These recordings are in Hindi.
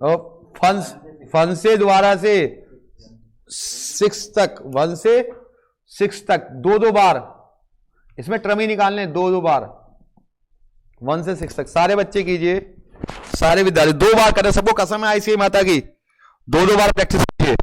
और फन से दोबारा से 6 तक, 1 से 6 तक दो बार, इसमें ट्रम ही निकालने, दो बार 1 से 6 तक। सारे बच्चे कीजिए, सारे विद्यार्थी 2 बार करें, सबको कसम है आईसीआई माता की, 2 बार प्रैक्टिस कीजिए।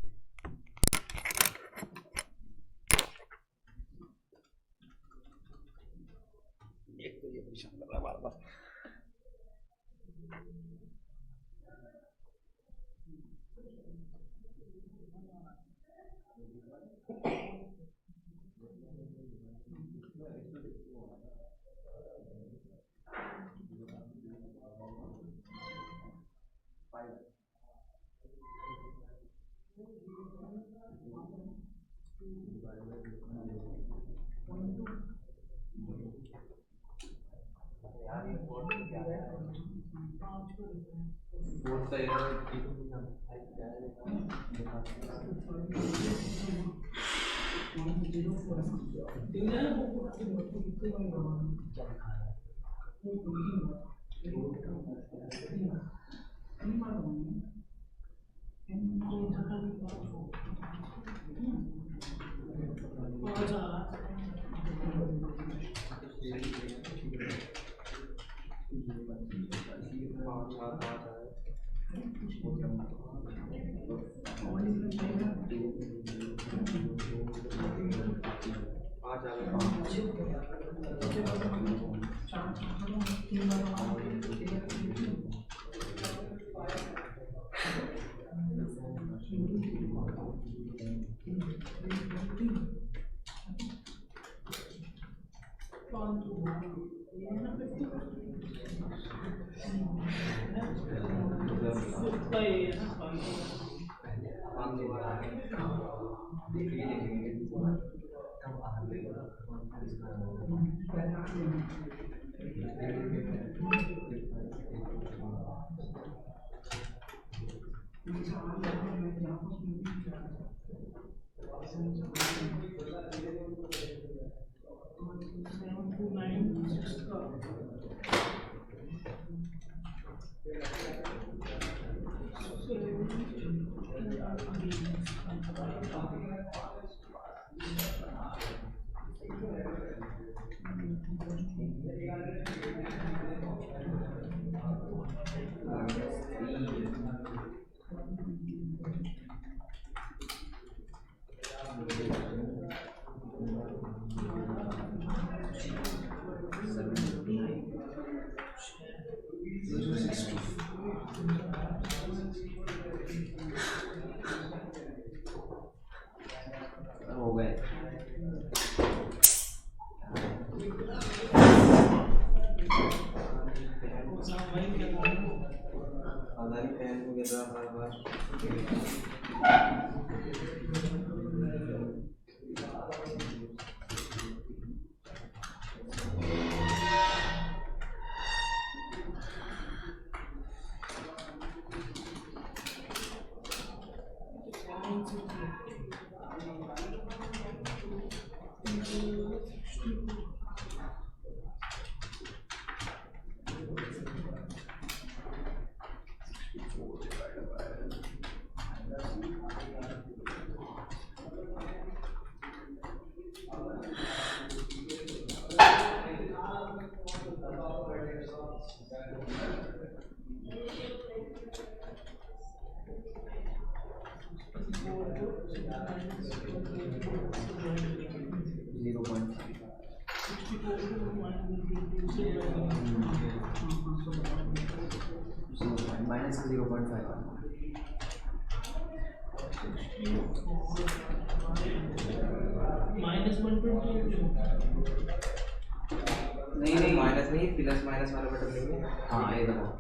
नहीं माइनस नहीं, प्लस माइनस वाला बटन लेंगे। हाँ ये दबाओ,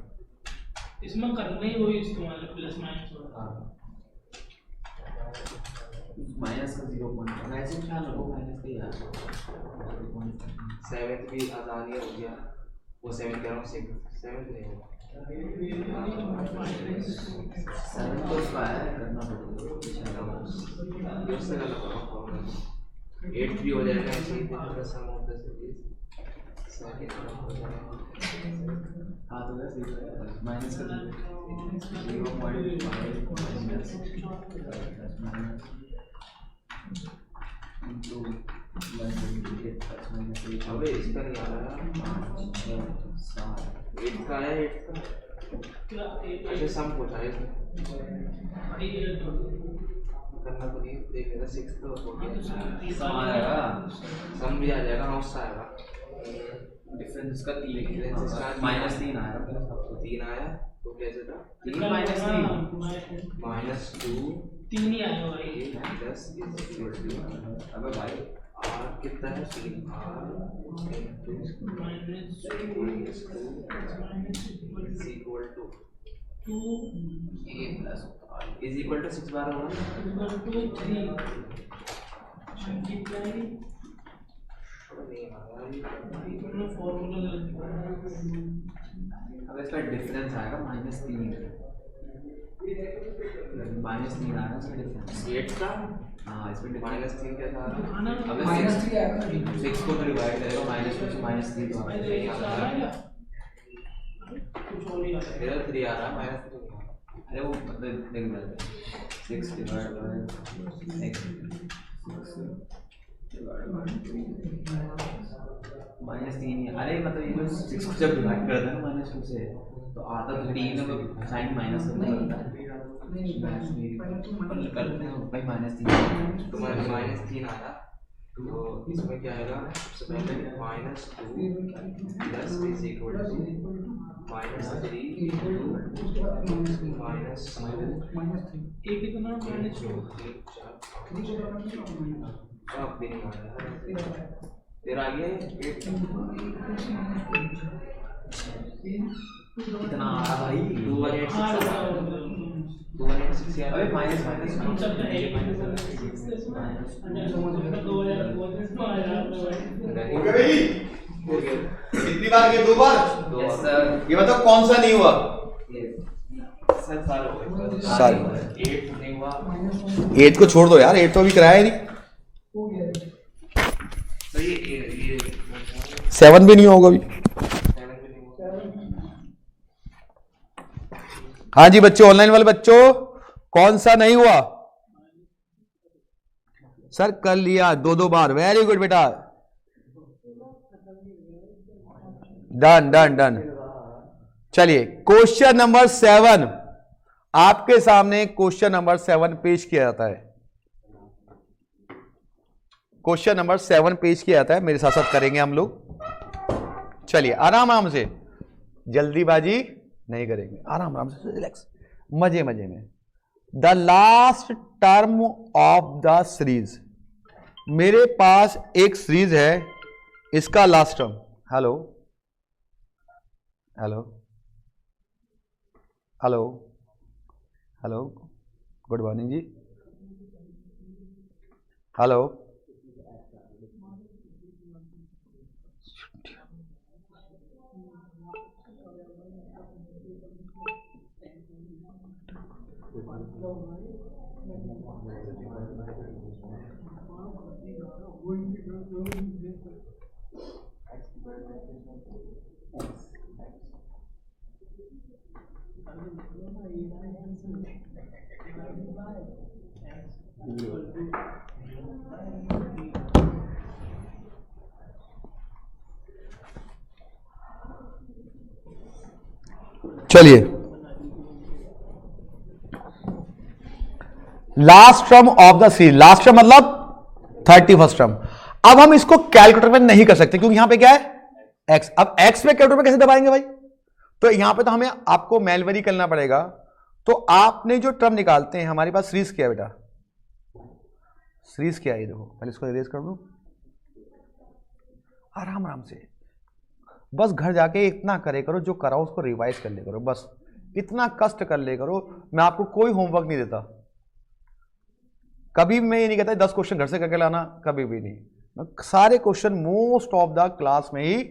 इसमें करना ही वही इस्तेमाल है, प्लस माइनस वाला। हाँ माइनस का 0.5 वैसे ख्याल रखो, माइनस का यार 7 भी आसानी हो गया, वो 7 कह रहा हूँ, 7 नहीं होगा 7 तो स्क्वायर करना पड़ेगा, उससे करना पड़ेगा 8 भी हो जाएगा ऐसे ही, सम ऑफ द सीरीज हाँ तो माइनस कर 0.5 अबे इसका नहीं आ रहा। 8 का है, 8 का। अच्छा सम पूछा है इसमें। करना तो नहीं, देख लेना 6 तो हो गया। सम आएगा, सम भी आ जाएगा, हाँ उससे आएगा। डिफरेंस इसका 3 -3 आएगा, 3 आया तो कैसे था? 3 -3 -2 3 ही आया भाई। प्लस अबे भाई r कितना है? 3 r minus is equal to 2 a plus is equal to 6 बार होगा। equal to 3 multiply इन्होंने फॉर्मूला गलत दिया। अब इसका डिफरेंस आएगा -3 आएगा इसका डिफरेंस। 8 का हाँ इसमें -3 क्या था? अबे -3 आएगा, 6 को डिवाइड करेगा -2 से -3 तो भाई देख आ रहा है क्या? कुछ और ही आ रहा है। मेरा 3 आ रहा है, -3 अरे वो मतलब देख ले 6 डिवाइड बाय x -3 अरे मतलब ये 6 को जब डिवाइड कर देना -2 से तो आता तो 3 में साइन माइनस करना पड़ता है। करते हैं भाई -3 तो -3 आया तो इसमें क्या आएगा? सबसे पहले -2 प्लस इज इक्वल टू -3 ए कितना -2 अब भी नहीं आ रहा तेरा आ गया ये? कितना आ रहा भाई 2186 हाँ आ रहा है। 2186 यार। अबे माइनस हम सब का है हो गया भाई? हो गया। कितनी बार किया? 2 बार? यस सर ये बताओ कौन सा नहीं हुआ? सर साल हो गए। साल। 8 नहीं हुआ। 8 को छोड़ दो यार, 8 तो अभी कराया नहीं। तो ये 7 भी नहीं होगा अभी। 7 भी नहीं हुआ। हाँ जी बच्चों, ऑनलाइन वाले बच्चों कौन सा नहीं हुआ? सर कर लिया 2 बार। वेरी गुड बेटा, डन डन डन। चलिए क्वेश्चन नंबर 7 आपके सामने। क्वेश्चन नंबर 7 पेश किया जाता है। क्वेश्चन नंबर 7 पेश किया जाता है, मेरे साथ साथ करेंगे हम लोग। चलिए आराम आराम से, जल्दीबाजी नहीं करेंगे, आराम आराम से, रिलैक्स, मजे मजे में। The last term of the series. मेरे पास एक सीरीज है, इसका last term. Hello hello hello hello, good morning ji. Hello, चलिए last term of the series. Last term मतलब 31st टर्म। अब हम इसको कैलकुलेटर में नहीं कर सकते क्योंकि यहां पे क्या है? x। अब x में कैलकुलेटर में कैसे दबाएंगे भाई? तो यहां पे तो हमें आपको मैनुअली करना पड़ेगा। तो आपने जो टर्म निकालते हैं, हमारे पास सीरीज क्या है बेटा? सीरीज क्या है? देखो पहले इसको इरेज कर दो आराम आराम से। बस घर जाके इतना करे करो, जो कराओ उसको रिवाइज कर ले करो, बस इतना कष्ट कर ले करो। मैं आपको कोई होमवर्क नहीं देता, कभी मैं ये नहीं कहता 10 क्वेश्चन घर से करके लाना, कभी भी नहीं। मैं सारे question most of the class में ही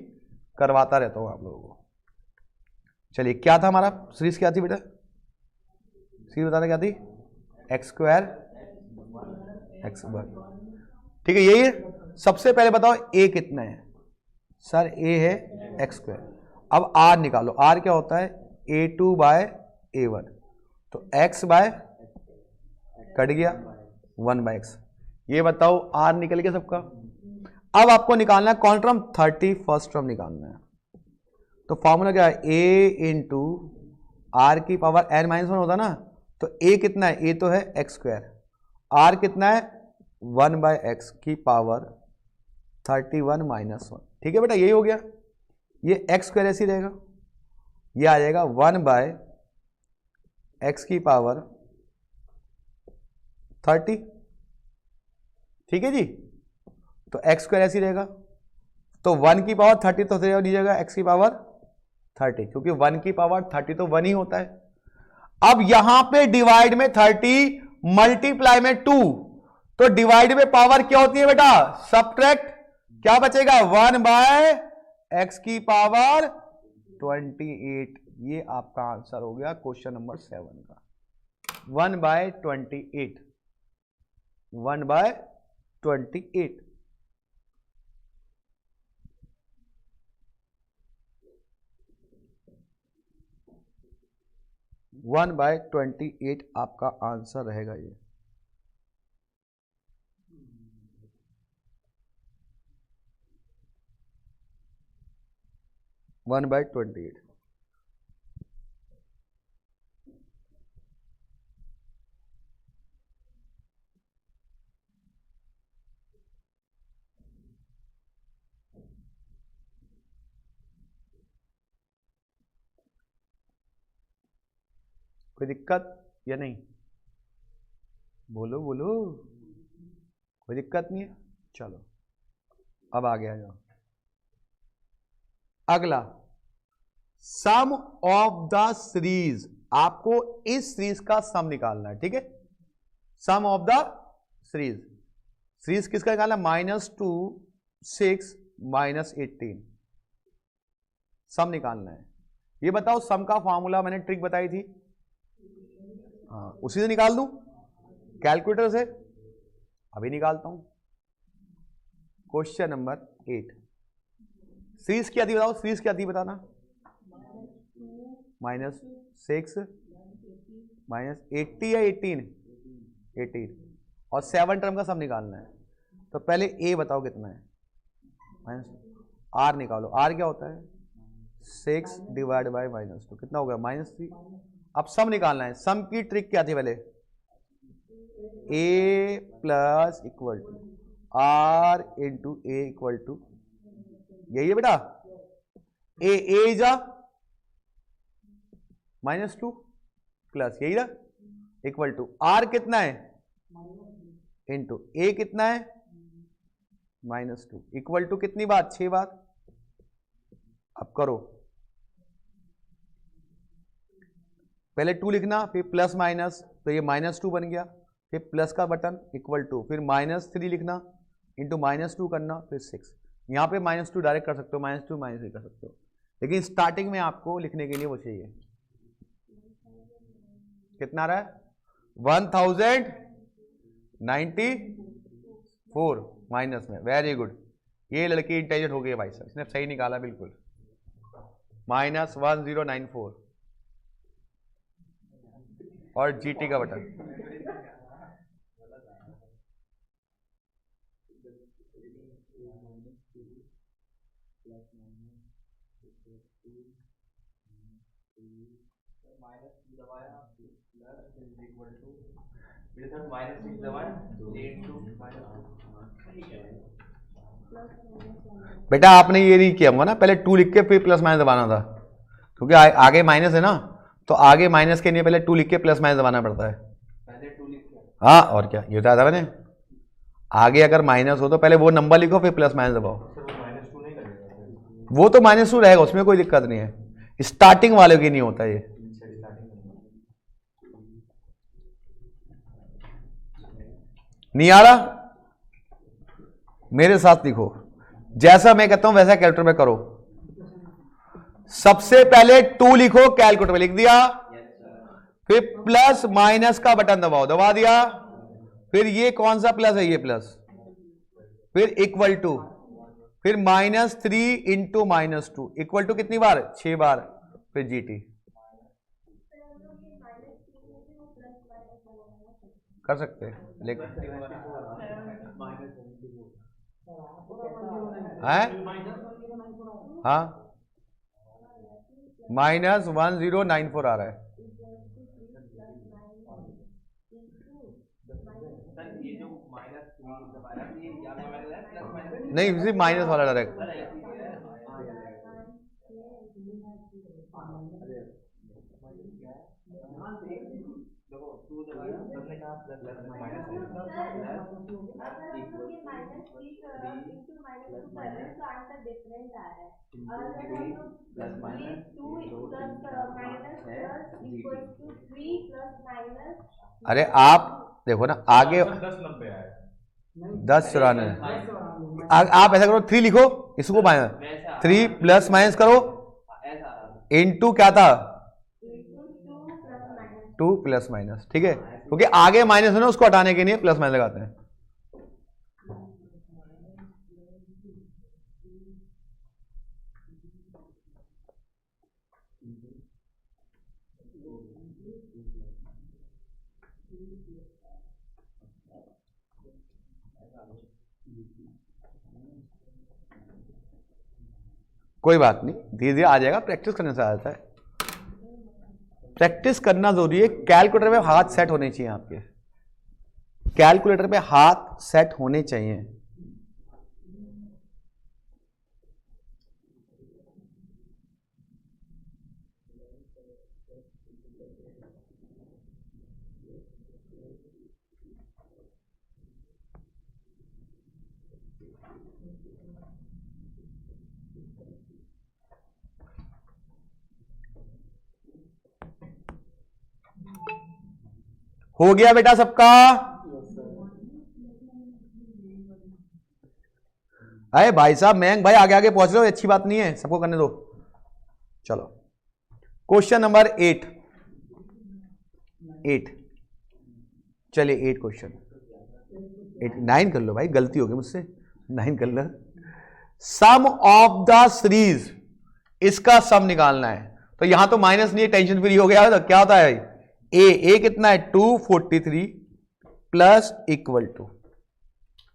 करवाता रहता हूं आप लोगों को। चलिए क्या था हमारा सीरीज? क्या थी बेटा? सीरीज बताना क्या थी? x² x1। ठीक है, यही है। सबसे पहले बताओ a कितना है? सर ए है एक्स स्क्वायर। अब आर निकालो, आर क्या होता है A2 बाय A1, तो x बाय कट गया 1 बाय एक्स। ये बताओ आर निकल गया सबका। अब आपको निकालना है कौन टर्म, 31st टर्म निकालना है। तो फॉर्मूला क्या है, a इंटू आर की पावर n माइनस 1 होता ना, तो a कितना है, a तो है एक्स स्क्वायर, r कितना है 1 बाय एक्स की पावर 31 माइनस 1। ठीक है बेटा, यही हो गया। ये एक्स स्क्वायर ऐसे ही रहेगा, ये आ जाएगा 1 बाय एक्स की पावर 30। ठीक है जी, तो एक्स स्क्वायर ऐसे ही रहेगा, तो 1 की पावर 30 तो लीजिएगा एक्स की पावर 30, क्योंकि 1 की पावर 30 तो 1 ही होता है। अब यहां पे डिवाइड में 30 मल्टीप्लाई में 2, तो डिवाइड में पावर क्या होती है बेटा, सब्ट्रैक्ट, क्या बचेगा 1 बाय एक्स की पावर 28। ये आपका आंसर हो गया क्वेश्चन नंबर 7 का, 1 बाय 28, 1 बाय 28। वन बाय 28 आपका आंसर रहेगा ये। One by 28। कोई दिक्कत या नहीं, बोलो बोलो, कोई दिक्कत नहीं है। चलो अब आगे आ जाओ। अगला, सम ऑफ द सीरीज, आपको इस सीरीज का सम निकालना है। ठीक है, सम ऑफ द सीरीज, सीरीज किसका निकालना, -2 6 -18, सम निकालना है। ये बताओ सम का फॉर्मूला मैंने ट्रिक बताई थी, हाँ उसी से निकाल दूं कैलकुलेटर से, अभी निकालता हूं। क्वेश्चन नंबर 8, सीरीज क्या थी बताओ, सीरीज क्या थी बताना, -6 -80 या 18 और 7 टर्म का सम निकालना है। तो पहले ए बताओ कितना है, आर निकालो, आर क्या होता है 6 डिवाइड बाय -2, कितना हो गया -3। अब सम निकालना है, सम की ट्रिक क्या थी पहले, a plus equal to r into a equal to, यही है बेटा, ए इज -2 प्लस यही ना इक्वल टू आर कितना है इंटू ए कितना है -2 इक्वल टू कितनी बात, 6 बात। अब करो, पहले 2 लिखना, फिर प्लस माइनस, तो ये -2 बन गया, फिर प्लस का बटन इक्वल टू, फिर -3 लिखना इंटू -2 करना, फिर 6। यहाँ पे -2 डायरेक्ट कर सकते हो, -2 -3 कर सकते हो, लेकिन स्टार्टिंग में आपको लिखने के लिए वो चाहिए। कितना आ रहा है 1094 माइनस में, वेरी गुड, ये लड़की इंटेलिजेंट हो गई है भाई साहब, इसने सही निकाला बिल्कुल, -1094 और जीटी का बटन। बेटा आपने ये नहीं किया होगा ना, पहले 2 लिख के फिर प्लस माइनस दबाना था, क्योंकि आगे माइनस है ना, तो आगे माइनस के लिए पहले 2 लिख के प्लस माइनस दबाना पड़ता है। पहले 2 लिख के, हाँ और क्या, ये बताया था मैंने, आगे अगर माइनस हो तो पहले वो नंबर लिखो फिर प्लस माइनस दबाओ। -2 नहीं करेगा, वो तो -2 रहेगा, उसमें कोई दिक्कत नहीं है, स्टार्टिंग वाले की नहीं होता ये। नहीं आ रहा, मेरे साथ लिखो, जैसा मैं कहता हूं वैसा कैलकुलेटर में करो। सबसे पहले 2 लिखो, कैलकुलेटर में लिख दिया, फिर प्लस माइनस का बटन दबाओ, दबा दिया, फिर ये कौन सा प्लस है, ये प्लस, फिर इक्वल टू, फिर -3 इंटू -2 इक्वल टू कितनी बार? 6 बार। फिर GT कर सकते हैं, लेकिन है हाँ -1094 आ रहा है। नहीं सिर्फ माइनस वाला डायरेक्ट। अरे आप देखो ना आगे 1094। आप ऐसा करो 3 लिखो, इसको माइनस 3 प्लस माइनस करो इनटू क्या था 2 प्लस माइनस, ठीक है, क्योंकि आगे माइनस है ना उसको हटाने के लिए प्लस माइनस लगाते हैं। कोई बात नहीं, धीरे धीरे आ जाएगा, प्रैक्टिस करने से आ जाता है। प्रैक्टिस करना जरूरी है। कैलकुलेटर पे हाथ सेट होने चाहिए आपके, कैलकुलेटर पे हाथ सेट होने चाहिए। हो गया बेटा सबका? अरे भाई साहब मयंक भाई आगे आगे पहुंच रहे हो, अच्छी बात नहीं है, सबको करने दो। चलो क्वेश्चन नंबर 8 चलिए 8 क्वेश्चन 9 कर लो भाई, गलती हो गई मुझसे, 9 कर लो। सम ऑफ द सीरीज, इसका सम निकालना है। तो यहां तो माइनस नहीं है, टेंशन फ्री हो गया। तो क्या होता है ए कितना है 243 प्लस इक्वल टू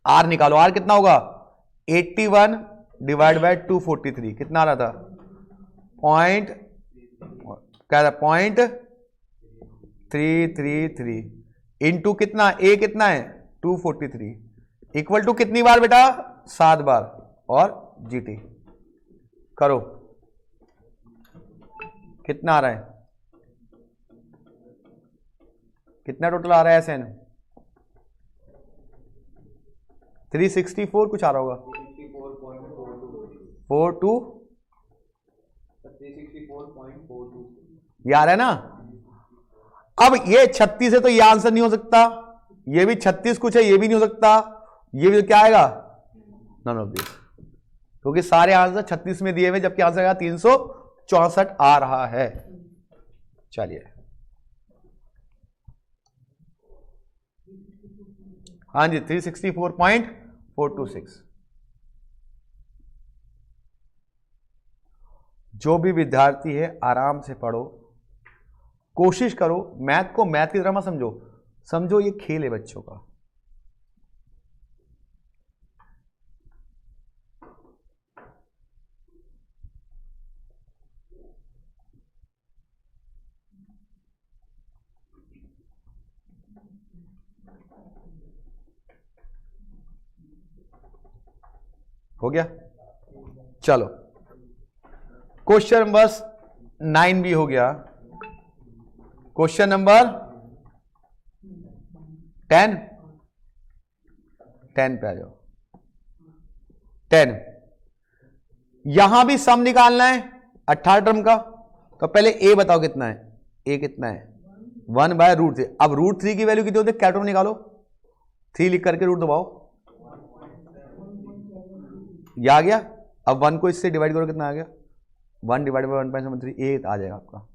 आर निकालो, आर कितना होगा 81 डिवाइड बाय 243 कितना आ रहा था पॉइंट, क्या था 0.333 इंटू कितना ए कितना है 243 इक्वल टू कितनी बार बेटा 7 बार और जीटी करो कितना आ रहा है, कितना टोटल आ रहा है एसएन 364 कुछ आ रहा होगा 42 ये आ रहा है ना। अब ये 36 है तो ये आंसर नहीं हो सकता, ये भी 36 कुछ है ये भी नहीं हो सकता, ये भी तो क्या आएगा नन ऑफ दिस, क्योंकि सारे आंसर 36 में दिए हुए जबकि आंसर आएगा 364 आ रहा है। चलिए हाँ जी 364.426। जो भी विद्यार्थी है आराम से पढ़ो, कोशिश करो मैथ को मैथ की तरह मत समझो, समझो ये खेल है बच्चों का। हो गया, चलो क्वेश्चन नंबर 9 भी हो गया। क्वेश्चन नंबर 10 पे आ जाओ। 10 यहां भी सम निकालना है 18 टर्म का, तो पहले ए बताओ कितना है, ए कितना है 1/√3। अब √3 की वैल्यू कितनी होती है, क्या टर्म निकालो 3 लिख करके रूट दबाओ, ये आ गया। अब 1 को इससे डिवाइड करो कितना आ गया 1 डिवाइड बाई 1.73 ए आ जाएगा आपका।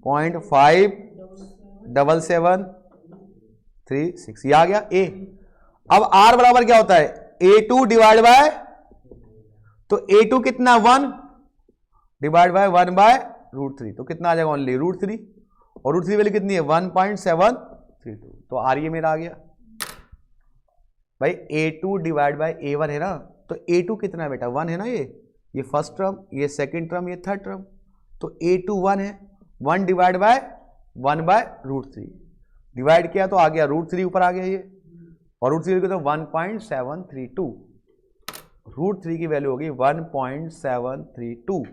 .577 6 ये आ गया ए। अब r बराबर क्या होता है, a2 डिवाइड बाय, तो a2 कितना 1 डिवाइड बाय 1/√3, तो कितना आ जाएगा ओनली √3, और √3 वैल्यू कितनी है 1.732, तो आर ये मेरा आ गया भाई। a2 डिवाइड बाय a1 है ना, तो a2 कितना है बेटा 1 है ना, ये फर्स्ट टर्म, ये सेकंड टर्म, ये थर्ड टर्म, तो a2 1 है, 1 डिवाइड बाय 1/√3 डिवाइड किया तो आ गया √3 ऊपर आ गया ये, और √3 तो 1.732, √3 की वैल्यू होगी 1.732।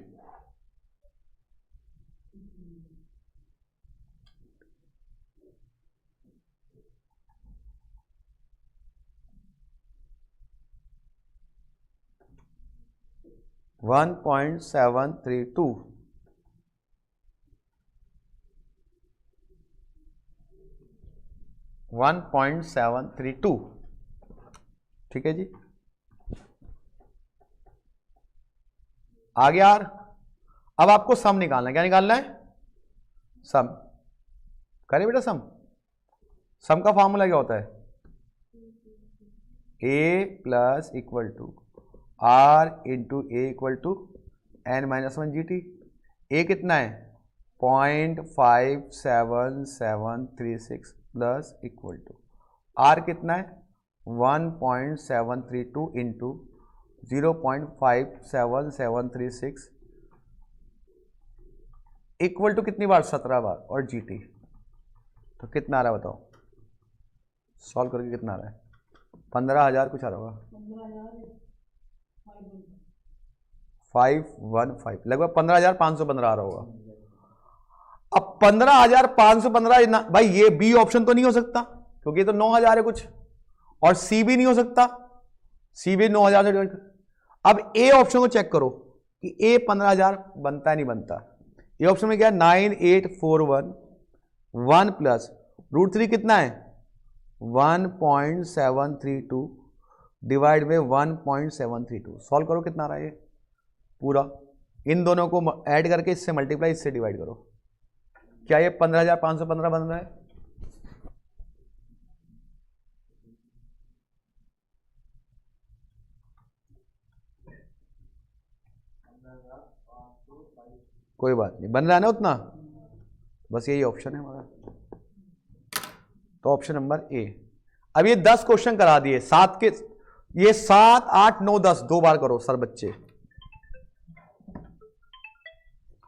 वन पॉइंट 732 1.732, ठीक है जी। आ गया यार। अब आपको सम निकालना है, क्या निकालना है, सम। करें बेटा सम। सम का फॉर्मूला क्या होता है, a plus equal to r into a equal to n-1 GT। a कितना है 0.57736 प्लस इक्वल टू r कितना है 1.732 इंटू 0.57736 इक्वल टू कितनी बार 17 बार, और GT तो कितना आ रहा है बताओ, सॉल्व करके कितना आ रहा है, 15,000 कुछ आ रहा होगा, 515 लगभग 15,515 आ रहा होगा। अब 15,515 भाई ये बी ऑप्शन तो नहीं हो सकता क्योंकि ये तो 9,000 है कुछ, और सी भी नहीं हो सकता, सी भी 9,000 से डिवाइड कर। अब ए ऑप्शन को चेक करो कि ए 15,000 बनता है नहीं बनता। ये ऑप्शन में क्या है 9841 प्लस √3 कितना है 1.732 डिवाइड में 1.732, सॉल्व करो कितना आ रहा है ये पूरा, इन दोनों को ऐड करके इससे मल्टीप्लाई, इससे डिवाइड करो, क्या ये 15,515 बन रहा है। कोई बात नहीं, बन रहा है ना उतना, बस यही ऑप्शन है हमारा, तो ऑप्शन नंबर ए। अब ये 10 क्वेश्चन करा दिए, 7 के, ये 7, 8, 9, 10 दो बार करो सर बच्चे।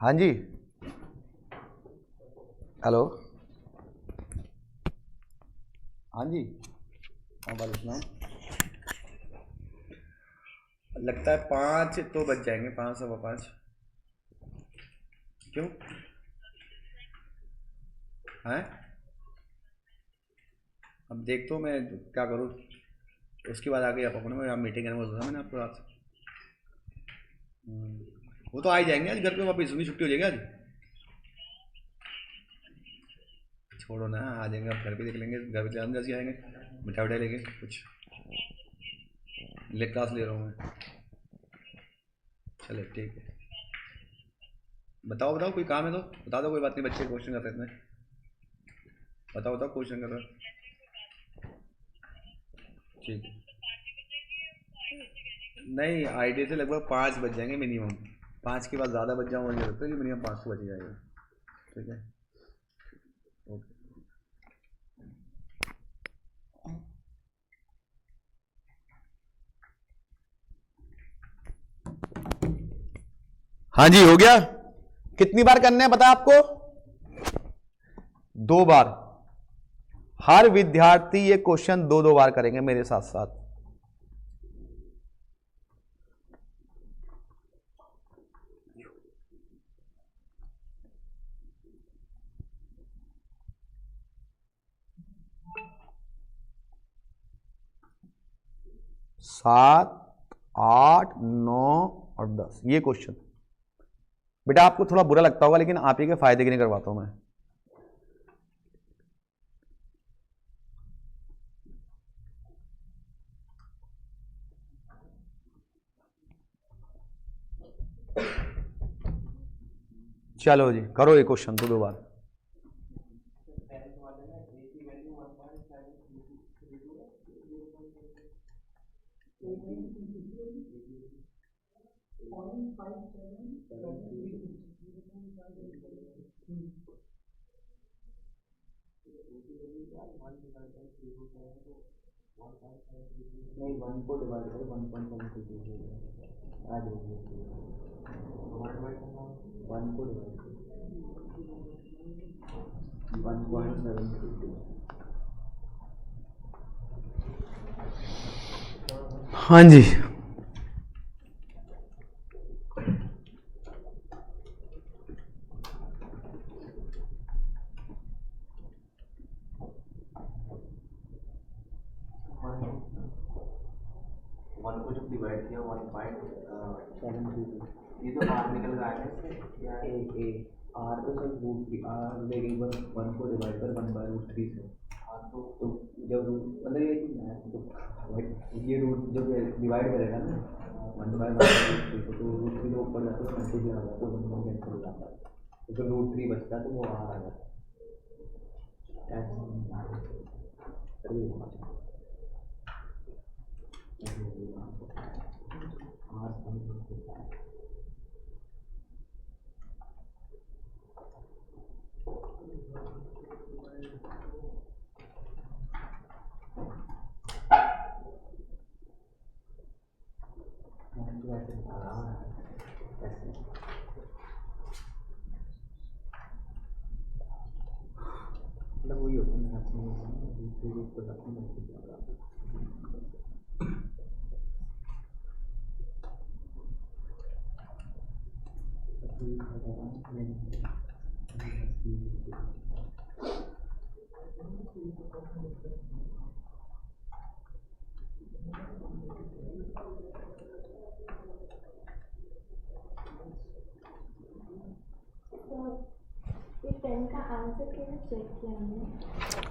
हाँ जी, हेलो, हाँ जी, लगता है 5 तो बच जाएंगे, 5 सवा 5, क्यों हैं, अब देख तो मैं क्या करूँ, उसके बाद आगे आप अपने आप मीटिंग करने को मैंने आपको रात, वो तो आ ही जाएंगे आज घर पे वापस, उनकी छुट्टी हो जाएगी आज, छोड़ो ना, आ जाएंगे आप घर पे, देख लेंगे घर पे जान जैसे आएंगे, मिठाई उठाई लेंगे कुछ, ले क्लास ले रहा हूँ मैं, चलो ठीक है, बताओ बताओ कोई काम है तो बता दो, कोई बात नहीं, बच्चे क्वेश्चन कर सकते हैं, बताओ बताओ क्वेश्चन कर रहे हो, ठीक है, नहीं आईडी से लगभग 5 बज जाएंगे मिनिमम, 5 के बाद ज़्यादा बज जाऊँगा मुझे लगता है कि मिनिमम 5 तो बज जाएगा, ठीक है, ओके। हाँ जी हो गया। कितनी बार करना है पता है आपको, 2 बार, हर विद्यार्थी ये क्वेश्चन 2 बार करेंगे मेरे साथ साथ। सात, 8, 9 और 10 ये क्वेश्चन बेटा आपको थोड़ा बुरा लगता होगा, लेकिन आप ही के फायदे के लिए करवाता हूं मैं। चलो जी करो ये क्वेश्चन तो 2 बार। नहीं 1 को डिवाइड करो 1.732 आ जाएगी 1 को डिवाइड करो 1.732। हाँ जी, वन को जब डिवाइड किया 1.732, ये तो आर निकल रहा है या ए आर तो सर √3 आर वेरिएबल 1 को डिवाइड कर 1/√3 से आर तो जब मतलब ये ये रूट जब डिवाइड करेगा ना 1/√3 तो √3 जो ऊपर जाता है मल्टीप्लाई हो जाता है 1 कैंसिल हो जाता है तो जो √3 बचता है तो वो आर आ जाता है। मतलब वही होता है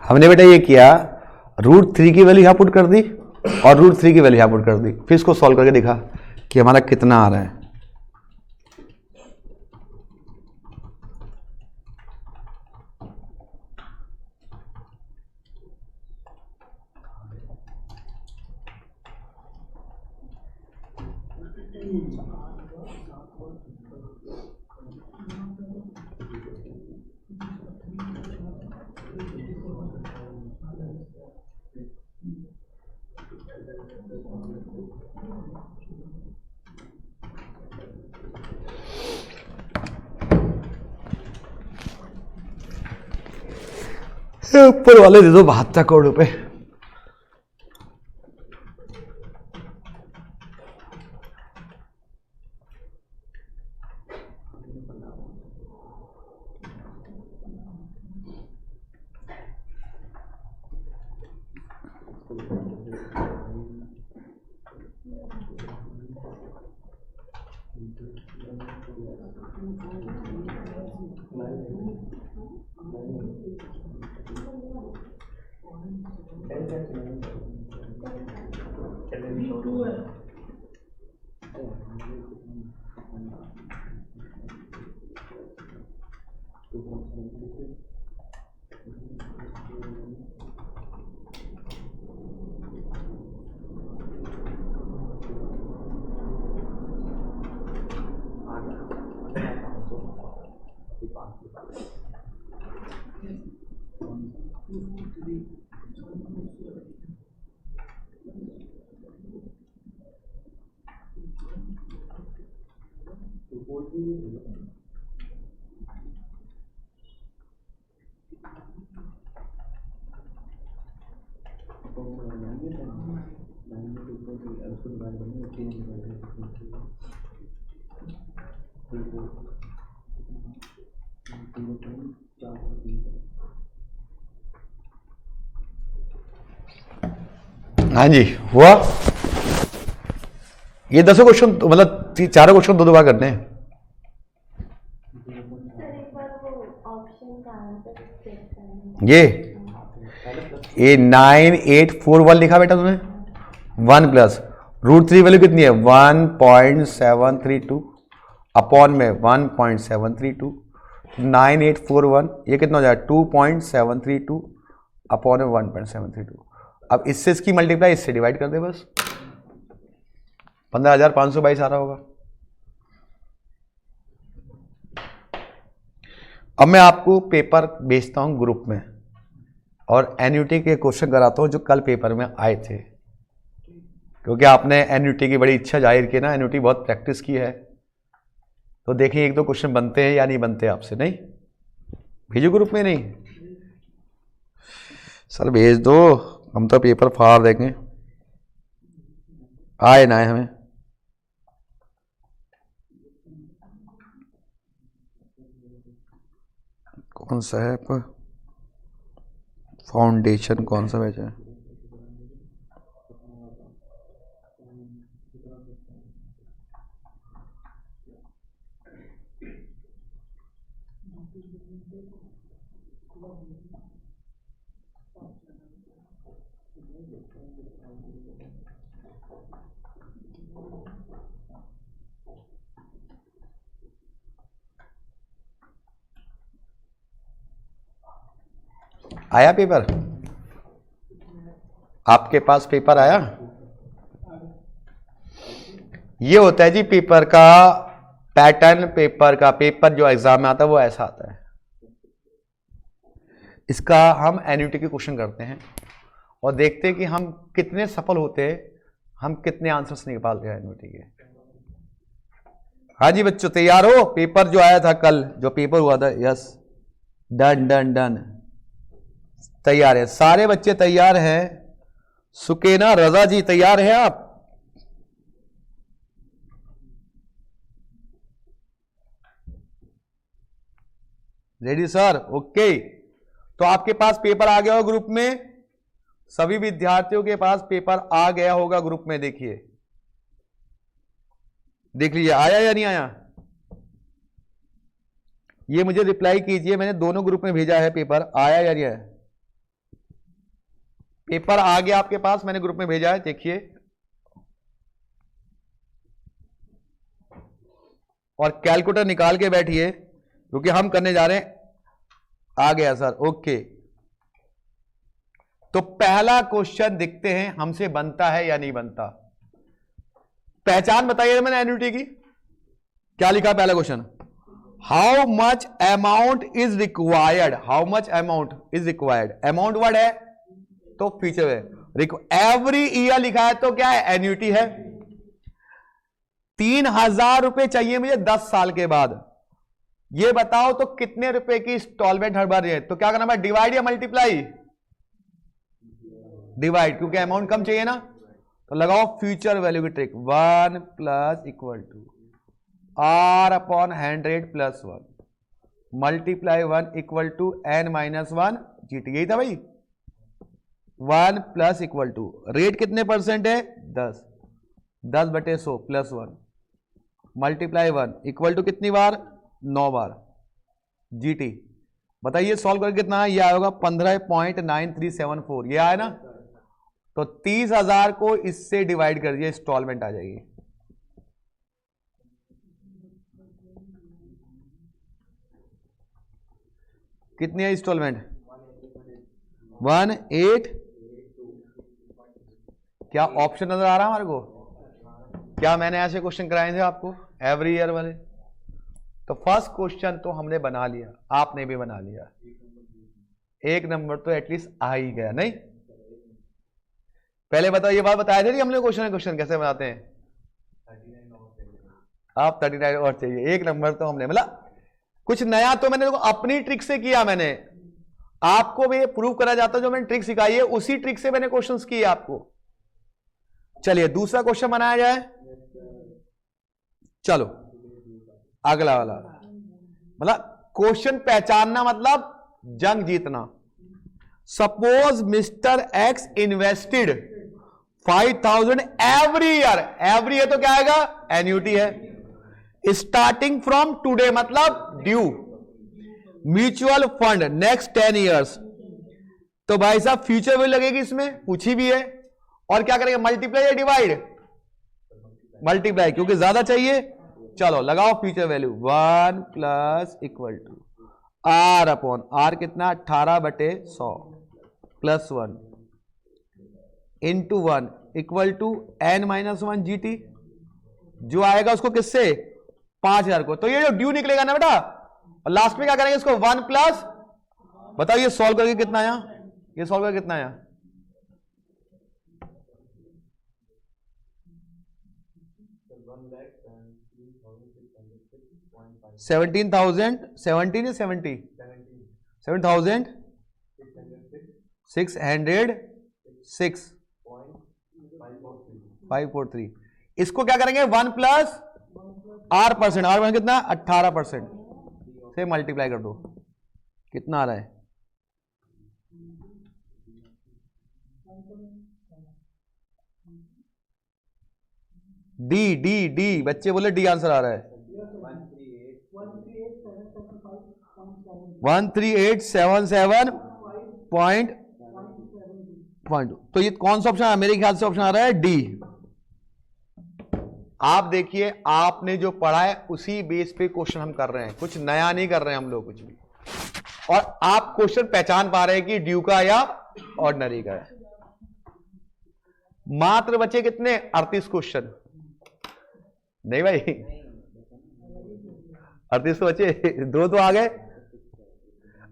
हमने बेटा ये किया, √3 की वैल्यू यहाँ पुट कर दी और √3 की वैल्यू यहाँ पुट कर दी, फिर इसको सॉल्व करके देखा कि हमारा कितना आ रहा है। ऊपर वाले दे दो 72 करोड़ रुपए। हाँ जी, हुआ। ये 10 क्वेश्चन मतलब 4 क्वेश्चन दो बार करने हैं। ये 9841 लिखा बेटा तुमने, 1 प्लस √3 वैल्यू कितनी है 1.732 अपॉन में 1.732, 9841 ये कितना हो जाएगा 2.732 अपॉन में 1.732। अब इससे इसकी मल्टीप्लाई इससे डिवाइड कर दे बस, 15,522 आ रहा होगा। अब मैं आपको पेपर भेजता हूं ग्रुप में और एन्युटी के क्वेश्चन कराता हूं जो कल पेपर में आए थे, क्योंकि आपने एन्युटी की बड़ी इच्छा जाहिर की ना, एन्युटी बहुत प्रैक्टिस की है, तो देखें एक दो क्वेश्चन बनते हैं या नहीं बनते आपसे। नहीं भेजो ग्रुप में? नहीं सर भेज दो, हम तो पेपर फाड़ देंगे, आए ना आए हमें। कौन सा है आपका फाउंडेशन, कौन सा भेजा है? आया पेपर? आपके पास पेपर आया? ये होता है जी पेपर का पैटर्न, पेपर का पेपर जो एग्जाम में आता है वो ऐसा आता है। इसका हम एन्युटी के क्वेश्चन करते हैं और देखते हैं कि हम कितने सफल होते हैं, हम कितने आंसर्स निकालते हैं एन्युटी के। हाँ जी बच्चों तैयार हो? पेपर जो आया था कल, जो पेपर हुआ था, यस डन डन डन, तैयार है सारे बच्चे? तैयार हैं? सुकेना रजा जी तैयार हैं आप? Ready sir? ओके, तो आपके पास पेपर आ गया हो ग्रुप में, सभी विद्यार्थियों के पास पेपर आ गया होगा ग्रुप में। देखिए देख लीजिए आया या नहीं आया, ये मुझे रिप्लाई कीजिए, मैंने दोनों ग्रुप में भेजा है पेपर, आया या नहीं आया? पेपर आ गया आपके पास, मैंने ग्रुप में भेजा है, देखिए। और कैलकुलेटर निकाल के बैठिए क्योंकि हम करने जा रहे हैं। आ गया सर? ओके, तो पहला क्वेश्चन दिखते हैं हमसे बनता है या नहीं बनता। पहचान बताइए मैंने एन्युटी की, क्या लिखा पहला question? How much amount is required, how much amount is required, amount word है तो फ्यूचर है, एवरी ईयर लिखा है तो क्या है? एन्युटी है। 3,000 रुपए चाहिए मुझे 10 साल के बाद, ये बताओ तो कितने रुपए की इंस्टॉलमेंट हर बार है? तो क्या करना है, डिवाइड या मल्टीप्लाई? डिवाइड, क्योंकि अमाउंट कम चाहिए ना। तो लगाओ फ्यूचर वैल्यू की trick, 1 plus equal to R upon 100 plus 1 multiply 1 equal to n minus 1 GT, यही था भाई। 1 प्लस इक्वल टू रेट कितने परसेंट है? 10, 10/100 प्लस 1 मल्टीप्लाई 1 इक्वल टू कितनी बार? 9 बार GT। बताइए सॉल्व करके कितना है? ये आएगा 15.9374, ये आया ना। तो 30,000 को इससे डिवाइड कर दिए, इंस्टॉलमेंट आ जाएगी। कितनी है इंस्टॉलमेंट? 1,8। क्या ऑप्शन नजर आ रहा है हमारे को? क्या मैंने ऐसे क्वेश्चन कराए थे आपको एवरी ईयर वाले? तो फर्स्ट क्वेश्चन तो हमने बना लिया, आपने भी बना लिया, 1 नंबर तो एटलीस्ट आ ही गया। नहीं पहले बताओ, ये बात बताया थे हमने क्वेश्चन कैसे बनाते हैं? आप 39 और चाहिए, 1 नंबर तो हमने, मतलब कुछ नया तो मैंने अपनी ट्रिक से किया। मैंने आपको भी प्रूव करा जाता, जो मैंने ट्रिक सिखाई है उसी ट्रिक से मैंने क्वेश्चंस किए आपको। चलिए दूसरा क्वेश्चन बनाया जाए। चलो अगला वाला, मतलब क्वेश्चन पहचानना मतलब जंग जीतना। Suppose mister x invested 5,000 every year, every year तो क्या आएगा? एन्युटी है। स्टार्टिंग फ्रॉम टुडे मतलब due, mutual fund next 10 years. तो भाई साहब फ्यूचर वैल्यू लगेगी इसमें, पूछी भी है। और क्या करेंगे, मल्टीप्लाई या डिवाइड? मल्टीप्लाई, क्योंकि ज्यादा चाहिए। चलो लगाओ future value, 1 plus equal to R upon R कितना? 18/100 plus 1 into 1 equal to n minus 1 GT, जो आएगा उसको किससे? 5,000 को। तो ये जो ड्यू निकलेगा ना बेटा, और लास्ट में क्या करेंगे इसको 1 प्लस, बताओ ये सॉल्व करके कितना आया, ये सॉल्व करके कितना आया, 17,000, 17 या 70, 7,606.543। इसको क्या करेंगे 1 प्लस R%, R कितना 18% से मल्टीप्लाई कर दो, कितना आ रहा है, डी डी डी, बच्चे बोले डी आंसर आ रहा है 13877.2। तो ये कौन सा ऑप्शन है, मेरे ख्याल से ऑप्शन आ रहा है डी। आप देखिए आपने जो पढ़ा है उसी बेस पे क्वेश्चन हम कर रहे हैं, कुछ नया नहीं कर रहे हैं हम लोग कुछ भी, और आप क्वेश्चन पहचान पा रहे हैं कि ड्यू का या ऑर्डिनरी का है। मात्र बचे कितने 38 क्वेश्चन, नहीं भाई 38 तो बचे, 2 तो आ गए।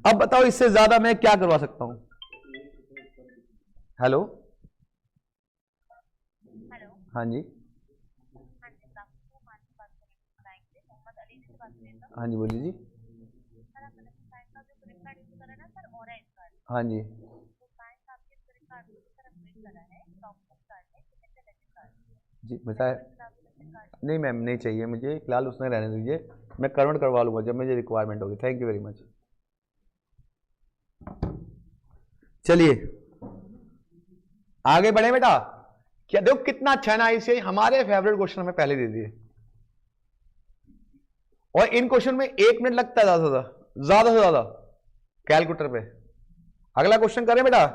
अब बताओ इससे ज्यादा मैं क्या करवा सकता हूं। हेलो हाँ जी, हाँ जी बोलिए जी, हाँ जी जी बताए, नहीं मैम नहीं चाहिए मुझे फिलहाल, उसने रहने दीजिए, मैं कन्वर्ट करवा लूंगा जब मुझे रिक्वायरमेंट होगी। Thank you very much. चलिए आगे बढ़े बेटा, क्या देखो कितना अच्छा है ना, इसे हमारे फेवरेट क्वेश्चन हमें पहले दे दिए, और इन क्वेश्चन में 1 मिनट लगता है ज्यादा से ज्यादा कैलकुलेटर पे। अगला क्वेश्चन करें बेटा,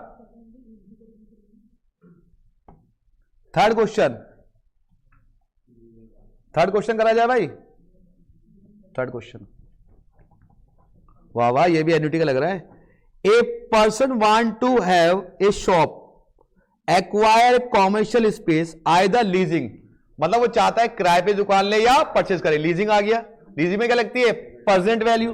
थर्ड क्वेश्चन करा जाए भाई, थर्ड क्वेश्चन, वाह वाह ये भी एन्युटी का लग रहा है। A person want to have a shop, acquire commercial space either leasing, मतलब वो चाहता है किराए पे दुकान ले या परचेज करे, लीजिंग आ गया, लीजिंग में क्या लगती है प्रेजेंट वैल्यू,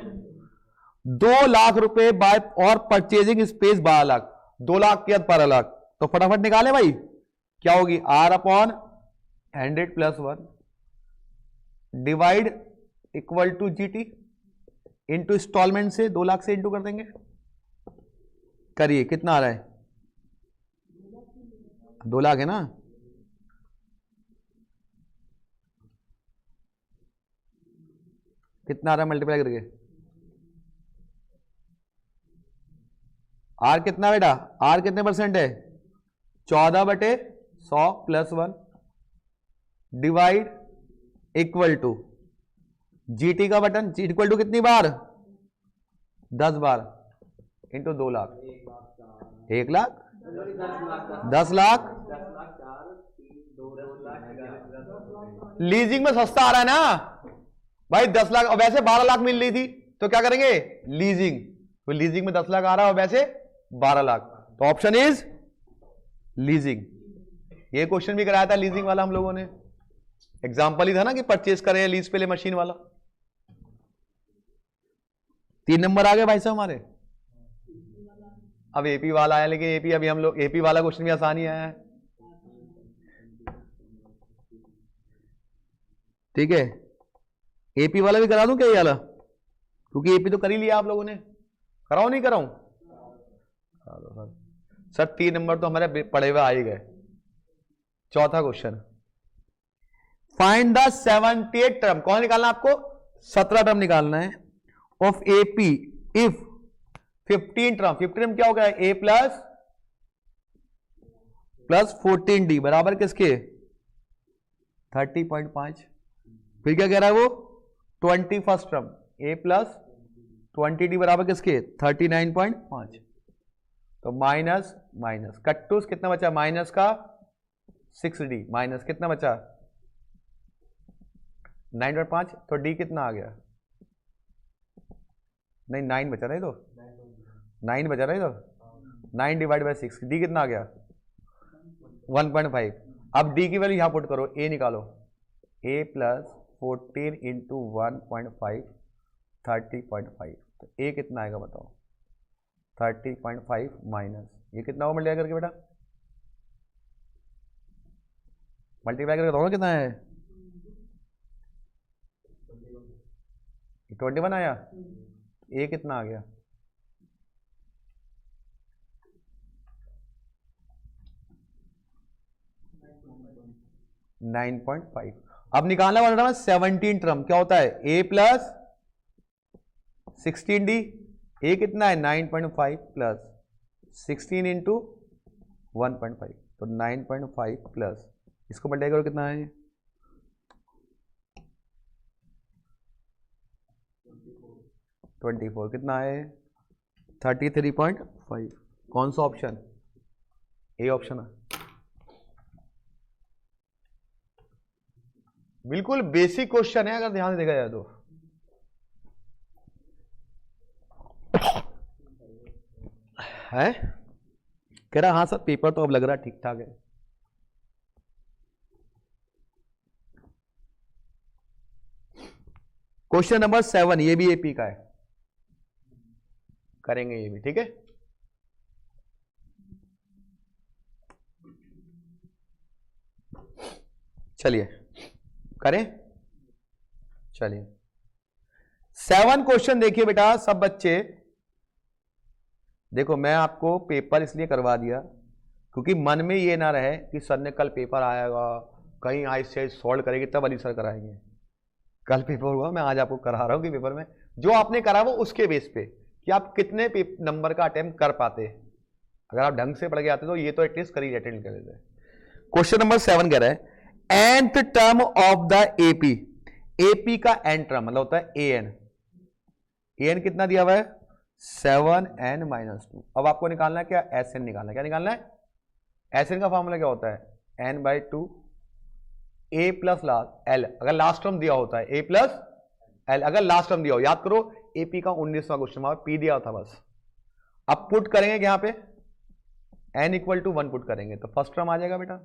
2 लाख रुपए बाय और परचेजिंग स्पेस 12 लाख, 2 लाख के 12 लाख, तो फटाफट निकाले भाई क्या होगी, R/100 + 1 divide equal to GT into instalment से 2 लाख से इंटू कर देंगे, करिए कितना आ रहा है, 2 लाख है ना, कितना आ रहा है मल्टीप्लाई करके, R कितना बेटा, R कितने परसेंट है 14/100 + 1 डिवाइड इक्वल टू GT का बटन, G इक्वल टू कितनी बार 10 bar into 2 lakh, 1 lakh 10 lakh, leasing में सस्ता आ रहा है ना भाई 10 लाख, और वैसे 12 लाख मिल रही थी, तो क्या करेंगे लीजिंग, तो लीजिंग में 10 लाख आ रहा है और वैसे 12 लाख, तो ऑप्शन इज लीजिंग। ये क्वेश्चन भी कराया था लीजिंग वाला हम लोगों ने, एग्जाम्पल ही था ना कि परचेज करें लीज पे ले मशीन वाला। 3 नंबर आ गए भाई साहब हमारे। अब एपी वाला आया, लेकिन एपी अभी हम लोग, एपी वाला क्वेश्चन भी आसानी आया है, ठीक है। एपी वाला भी करा दूं क्या ये वाला, क्योंकि एपी तो कर ही लिया आप लोगों ने, कराओ नहीं कराऊं सर। 3 नंबर तो हमारे पढ़े हुए आ ही गए। चौथा क्वेश्चन, फाइंड द 78 टर्म, कौन निकालना आपको 17 टर्म निकालना है, of AP if 15 term, 15 term क्या होगा ए प्लस 14D बराबर किसके 30.5, फिर क्या कह रहा है वो 21st टर्म ए प्लस 20D बराबर किसके 39.5, तो माइनस माइनस कट्टूस कितना बचा, माइनस का 6D माइनस कितना बचा 9.5, तो D कितना आ गया, नहीं 9 बचा रहा है, तो 9 बचा रहा है, तो 9 डिवाइड बाई 6, D कितना आ गया 1.5। अब D की वैल्यू यहां पुट करो, A निकालो, A प्लस 14 इंटू 1.5 30.5, तो ए कितना आएगा बताओ? 30.5 माइनस ये कितना होगा मल्टीप्लाई करके बेटा? मल्टीप्लाई करके बताओ ना कितना है? 21 आया। ए कितना आ गया? $9.5। अब निकालना वाला था 17 टर्म, क्या होता है? a प्लस 16d, a कितना है? 9.5 प्लस 16 इंटू 1.5, तो 9.5 प्लस इसको मल्टीप्लाई करो कितना है? 24 कितना है? 33.5। कौन सा ऑप्शन? ए ऑप्शन है। बिल्कुल बेसिक क्वेश्चन है अगर ध्यान से देखा जाए तो। है कह रहा हाँ सर पेपर तो अब लग रहा है ठीक ठाक है। क्वेश्चन नंबर 7, ये भी एपी का है, करेंगे ये भी, ठीक है। चलिए करें, चलिए 7 क्वेश्चन देखिए बेटा सब बच्चे। देखो मैं आपको पेपर इसलिए करवा दिया क्योंकि मन में ये ना रहे कि सर ने कल पेपर आएगा कहीं आज से सॉल्व करेंगे तब अली सर कराएंगे। कल पेपर हुआ, मैं आज आपको करा रहा हूं कि पेपर में जो आपने करा वो उसके बेस पे कि आप कितने नंबर का अटेम्प्ट कर पाते। अगर आप ढंग से पढ़ के आते तो ये तो एटलीस्ट कर ही अटेंड कर देते। क्वेश्चन नंबर 7 कह रहा है nth term of the AP. AP का n टर्म मतलब होता है an। an कितना दिया हुआ है? 7n minus 2। अब आपको निकालना है क्या? Sn निकालना है। क्या निकालना है? Sn का फॉर्मूला क्या होता है? n/2 a plus last l। अगर लास्ट टर्म दिया होता है a प्लस l, अगर लास्ट टर्म दिया हो, याद करो एपी का 19वां क्वेश्चन में p दिया था बस। अब पुट करेंगे यहां पे n इक्वल टू 1 पुट करेंगे तो फर्स्ट टर्म आ जाएगा बेटा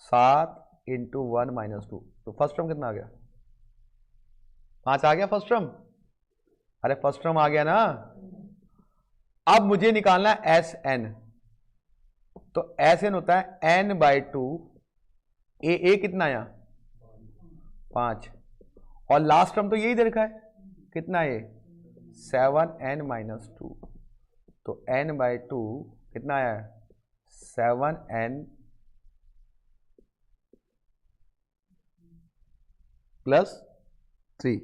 7 इंटू 1 माइनस 2। तो फर्स्ट टर्म कितना आ गया? 5 आ गया फर्स्ट टर्म। अरे फर्स्ट टर्म आ गया ना। अब मुझे निकालना है Sn। तो Sn होता है n/2 a कितना आया? 5। और लास्ट टर्म तो यही दे रखा है, कितना है? 7n minus 2। तो n/2 कितना आया? 7n plus 3।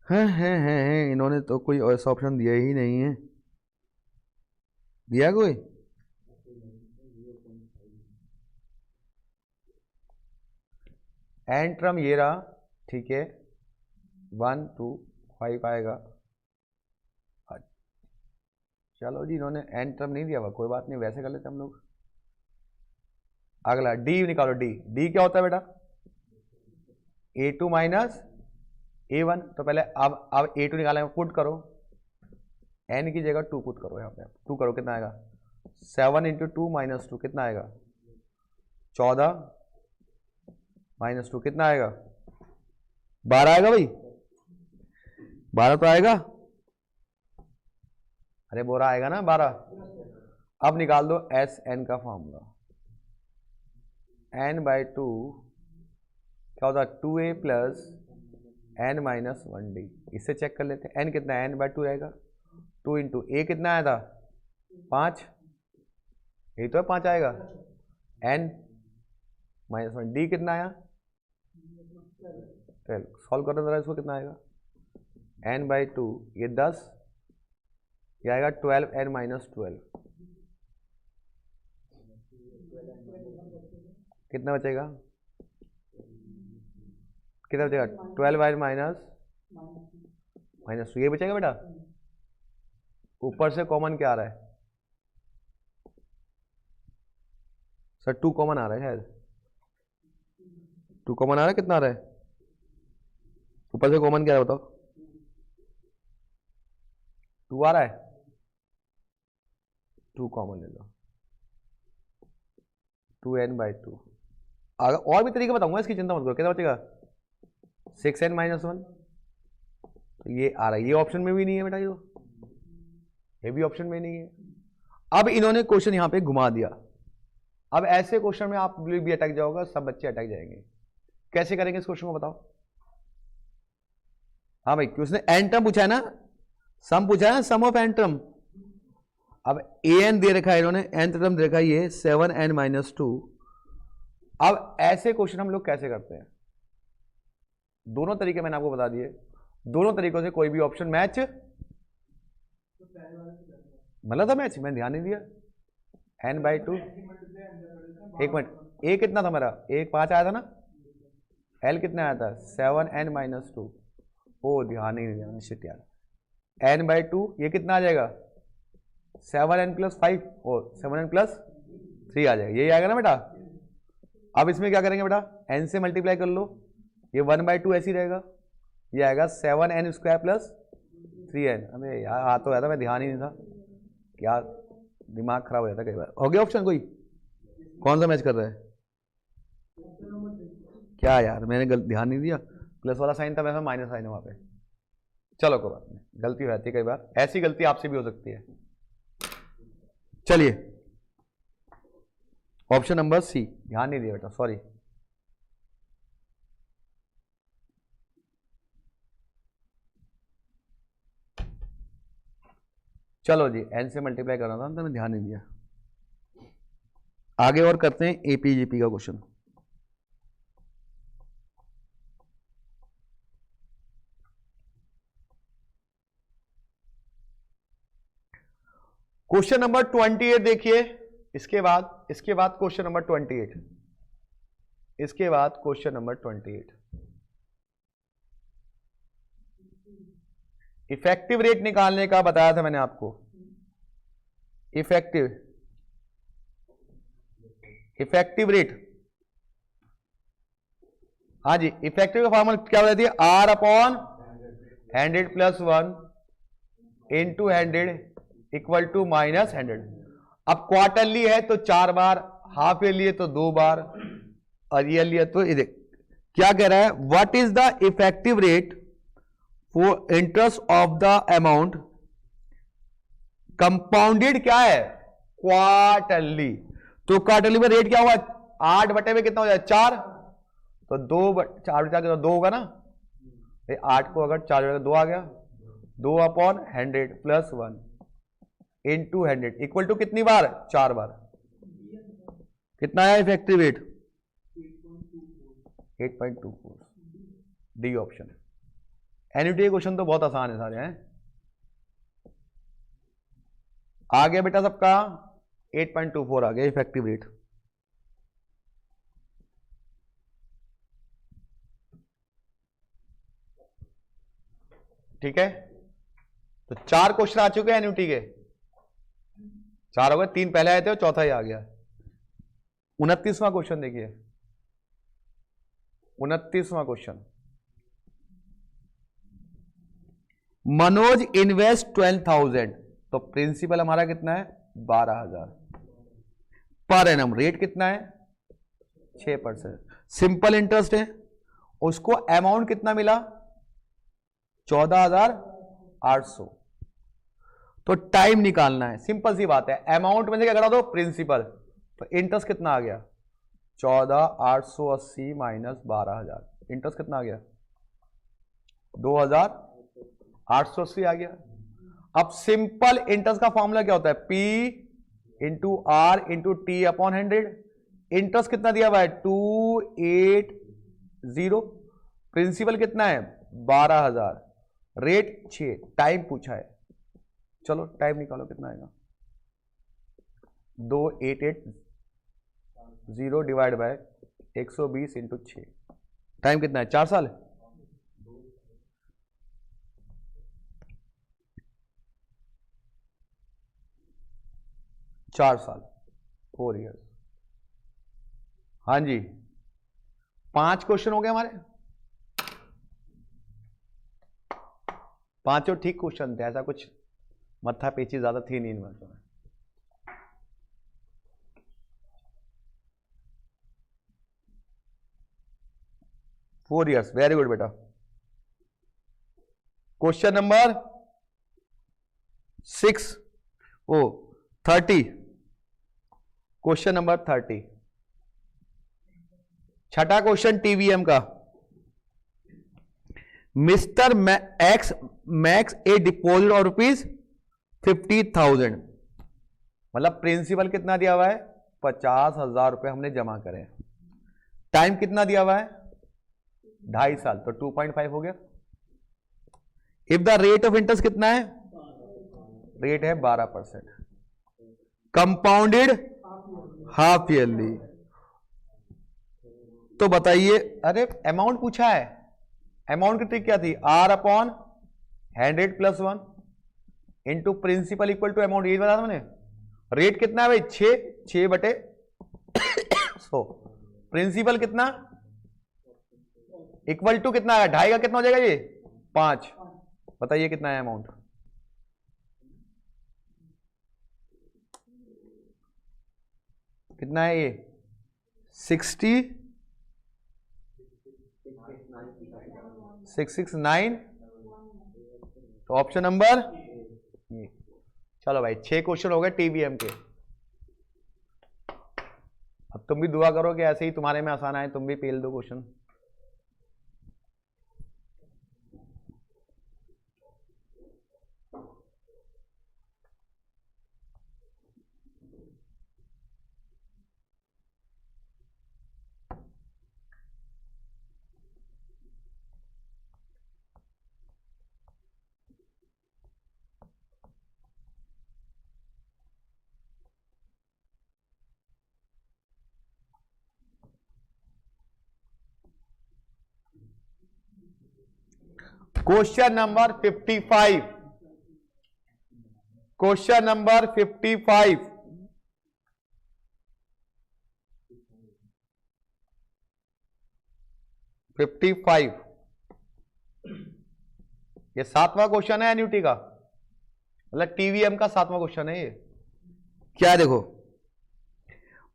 है इन्होंने तो कोई ऐसा ऑप्शन दिया ही नहीं है। दिया कोई? एन टर्म ये रहा, ठीक है 1 2 5 आएगा। चलो जी इन्होंने एन टर्म नहीं दिया हुआ, कोई बात नहीं वैसे कर लेते हम लोग। अगला डी निकालो। डी क्या होता है बेटा? a2 minus a1। तो पहले अब a2 निकाला है, पुट करो n की जगह 2 पुट करो। यहाँ पे 2 करो कितना आएगा? 7 इंटू 2 माइनस 2 कितना आएगा? 14 माइनस 2 कितना आएगा? 12 आएगा भाई, 12 तो आएगा। अरे बोरा आएगा ना 12। अब निकाल दो Sn का फॉर्मूला। n/2 क्या होता है? 2a plus n minus 1d। इससे चेक कर लेते हैं n कितना है? n/2 रहेगा। 2 इंटू a कितना आया था? 5। यही तो है 5 आएगा। n माइनस 1d कितना आया? 12। सॉल्व कर दो इसको, कितना आएगा? n/2 ये 10, ये आएगा 12n माइनस 12। कितना बचेगा? कितना बचेगा? 12n माइनस 2 ये बचेगा बेटा। ऊपर से कॉमन क्या आ रहा है सर? 2 कॉमन आ रहा है शायद। 2 कॉमन आ रहा है, कितना आ रहा है? ऊपर से कॉमन क्या आ रहा है बताओ? 2 आ रहा है। 2 कॉमन ले लो, 2n/2। अगर और भी तरीके बताऊंगा इसकी, चिंता मत करो। कितना बचेगा? 6n-1। तो ये आ रहा है, ये ऑप्शन में भी नहीं है बेटा, ये भी ऑप्शन में नहीं है। अब इन्होंने क्वेश्चन यहां पे घुमा दिया। अब ऐसे क्वेश्चन में आप भी अटक जाओगे, सब बच्चे अटक जाएंगे। कैसे करेंगे इस क्वेश्चन को बताओ? हाँ भाई, उसने एन टर्म पूछा है ना, सम पूछा है, सम ऑफ एन टर्म। अब an दे रखा है इन्होंने, nth टर्म दे रखा है ये 7n-2। अब ऐसे क्वेश्चन हम लोग कैसे करते हैं? दोनों तरीके मैंने आपको बता दिए, दोनों तरीकों से कोई भी ऑप्शन मैच, मतलब था मैच, मैंने ध्यान नहीं दिया। n/2, एक मिनट, a कितना था मेरा? 1 5 आया था ना, l कितना आया था? 7n-2। ओ ध्यान ही नहीं दिया, शिट यार। n/2 ये कितना आ जाएगा? 7n+5 और 7n+3 आ जाएगा, यही आएगा ना बेटा। अब इसमें क्या करेंगे बेटा? n से मल्टीप्लाई कर लो, ये 1/2 ऐसे ही रहेगा, ये आएगा 7n² + 3n। अबे यार आ तो था, मैं ध्यान ही नहीं था, क्या दिमाग खराब हो जाता कई बार। हो गया ऑप्शन कोई? कौन सा मैच कर रहा है? क्या यार, मैंने ध्यान नहीं दिया, प्लस वाला साइन था, वैसे माइनस साइन है वहां पे। चलो कोई बात नहीं, गलती हो जाती है कई बार, ऐसी गलती आपसे भी हो सकती है। चलिए ऑप्शन नंबर सी, ध्यान नहीं दिया बेटा, सॉरी। चलो जी, n से मल्टीप्लाई करना था तो मैंने ध्यान नहीं दिया। आगे और करते हैं एपीजीपी का क्वेश्चन। क्वेश्चन नंबर 28 देखिए, इसके बाद क्वेश्चन नंबर 28, इसके बाद क्वेश्चन नंबर 28। इफेक्टिव रेट निकालने का बताया था मैंने आपको। इफेक्टिव रेट, हाँ जी, इफेक्टिव का फॉर्मूला क्या बताती है? R/100 + 1 × 100 = -100। अब क्वार्टरली है तो 4 बार, हाफ ईयरली है तो 2 बार, और ईयरली है तो ये देख क्या कह रहा है, what is the effective rate for interest of the amount compounded, क्या है? क्वार्टरली। तो क्वार्टरली में रेट क्या होगा? 8 बटे में कितना हो जाए? 4। तो 4 2 होगा ना, 8 को अगर 4 2 आ गया, 2/100 + 1 × 100 = कितनी बार? 4 बार। कितना आया इफेक्टिव रेट? 8.24। डी ऑप्शन है। एन्युटी क्वेश्चन तो बहुत आसान है सारे, हैं आ गया बेटा सबका। 8.24 आ गया इफेक्टिव रेट। ठीक है, तो 4 क्वेश्चन आ चुके हैं एन्युटी के, 4 हो गए, 3 पहले आए थे और चौथा ही आ गया। 29वां क्वेश्चन देखिए, 29वां क्वेश्चन। मनोज इन्वेस्ट 12,000, तो प्रिंसिपल हमारा कितना है? 12,000 पर एनम। रेट कितना है? 6%। सिंपल इंटरेस्ट है, उसको अमाउंट कितना मिला? 14,800। तो टाइम निकालना है, सिंपल सी बात है। अमाउंट में से क्या करा दो? प्रिंसिपल। तो इंटरेस्ट कितना आ गया? 14,880 - 12,000। इंटरेस्ट कितना आ गया? 2,880 आ गया। अब सिंपल इंटरेस्ट का फॉर्मूला क्या होता है? P × R × T/100। इंटरेस्ट कितना दिया हुआ है? 280। प्रिंसिपल कितना है? 12,000। रेट 6। टाइम पूछा है, चलो टाइम निकालो कितना आएगा। 2880 डिवाइड बाय 120 × 6। टाइम कितना है? 4 साल। चार साल, 4 ईयर्स। हाँ जी, 5 क्वेश्चन हो गए हमारे। 5 ठीक क्वेश्चन थे, ऐसा कुछ मत्था पेची ज्यादा थी नहीं इनमें। 4 years, वेरी गुड बेटा। क्वेश्चन नंबर 30, क्वेश्चन नंबर 30, छठा क्वेश्चन टीवीएम का। Mister x max A deposit of ₹50,000, मतलब प्रिंसिपल कितना दिया हुआ है 50,000 रुपए हमने जमा करे। टाइम कितना दिया हुआ है 2.5 साल, तो 2.5 हो गया। If the rate of interest कितना है, रेट है 12%, कंपाउंडेड हाफ ईयरली। तो बताइए, अरे अमाउंट पूछा है, अमाउंट की ट्रिक क्या थी, R/100 + 1 into principal equal to amount, ये बता मैंने। रेट कितना है भाई 6/100, प्रिंसिपल कितना इक्वल टू कितना है 2.5 का कितना हो जाएगा ये 5। बताइए कितना है अमाउंट, कितना है ये 669। तो ऑप्शन नंबर, चलो भाई 6 क्वेश्चन हो गए टीवीएम के। अब तुम भी दुआ करो कि ऐसे ही तुम्हारे में आसान आए, तुम भी पेल दो question. Question number 55, question number 55, ये 7वां क्वेश्चन है एन्युटी का, मतलब टीवीएम का 7वां क्वेश्चन है ये। क्या है देखो,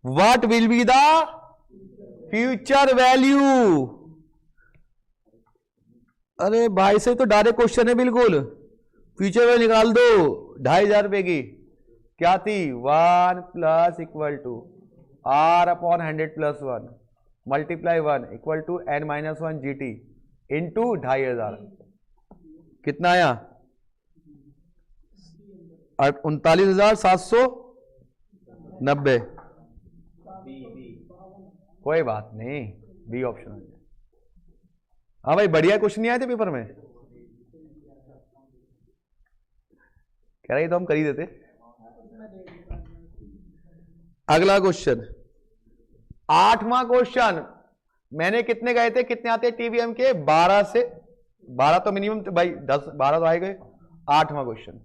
what will be the future value. अरे भाई से तो डायरेक्ट क्वेश्चन है बिल्कुल, फ्यूचर वैल्यू निकाल दो 2,500 रुपए की। क्या थी 1 + = R/100 + 1 multiply 1 = n-1 GT into 2,500। कितना आया 39,790। कोई बात नहीं, बी ऑप्शन। हाँ भाई बढ़िया क्वेश्चन नहीं आए थे पेपर में, कह रहे तो हम कर ही देते। अगला क्वेश्चन 8वां क्वेश्चन, मैंने कितने गए थे, कितने आते हैं टीवीएम के 12 से 12 तो मिनिमम भाई 10-12 तो आए गए। 8वां क्वेश्चन,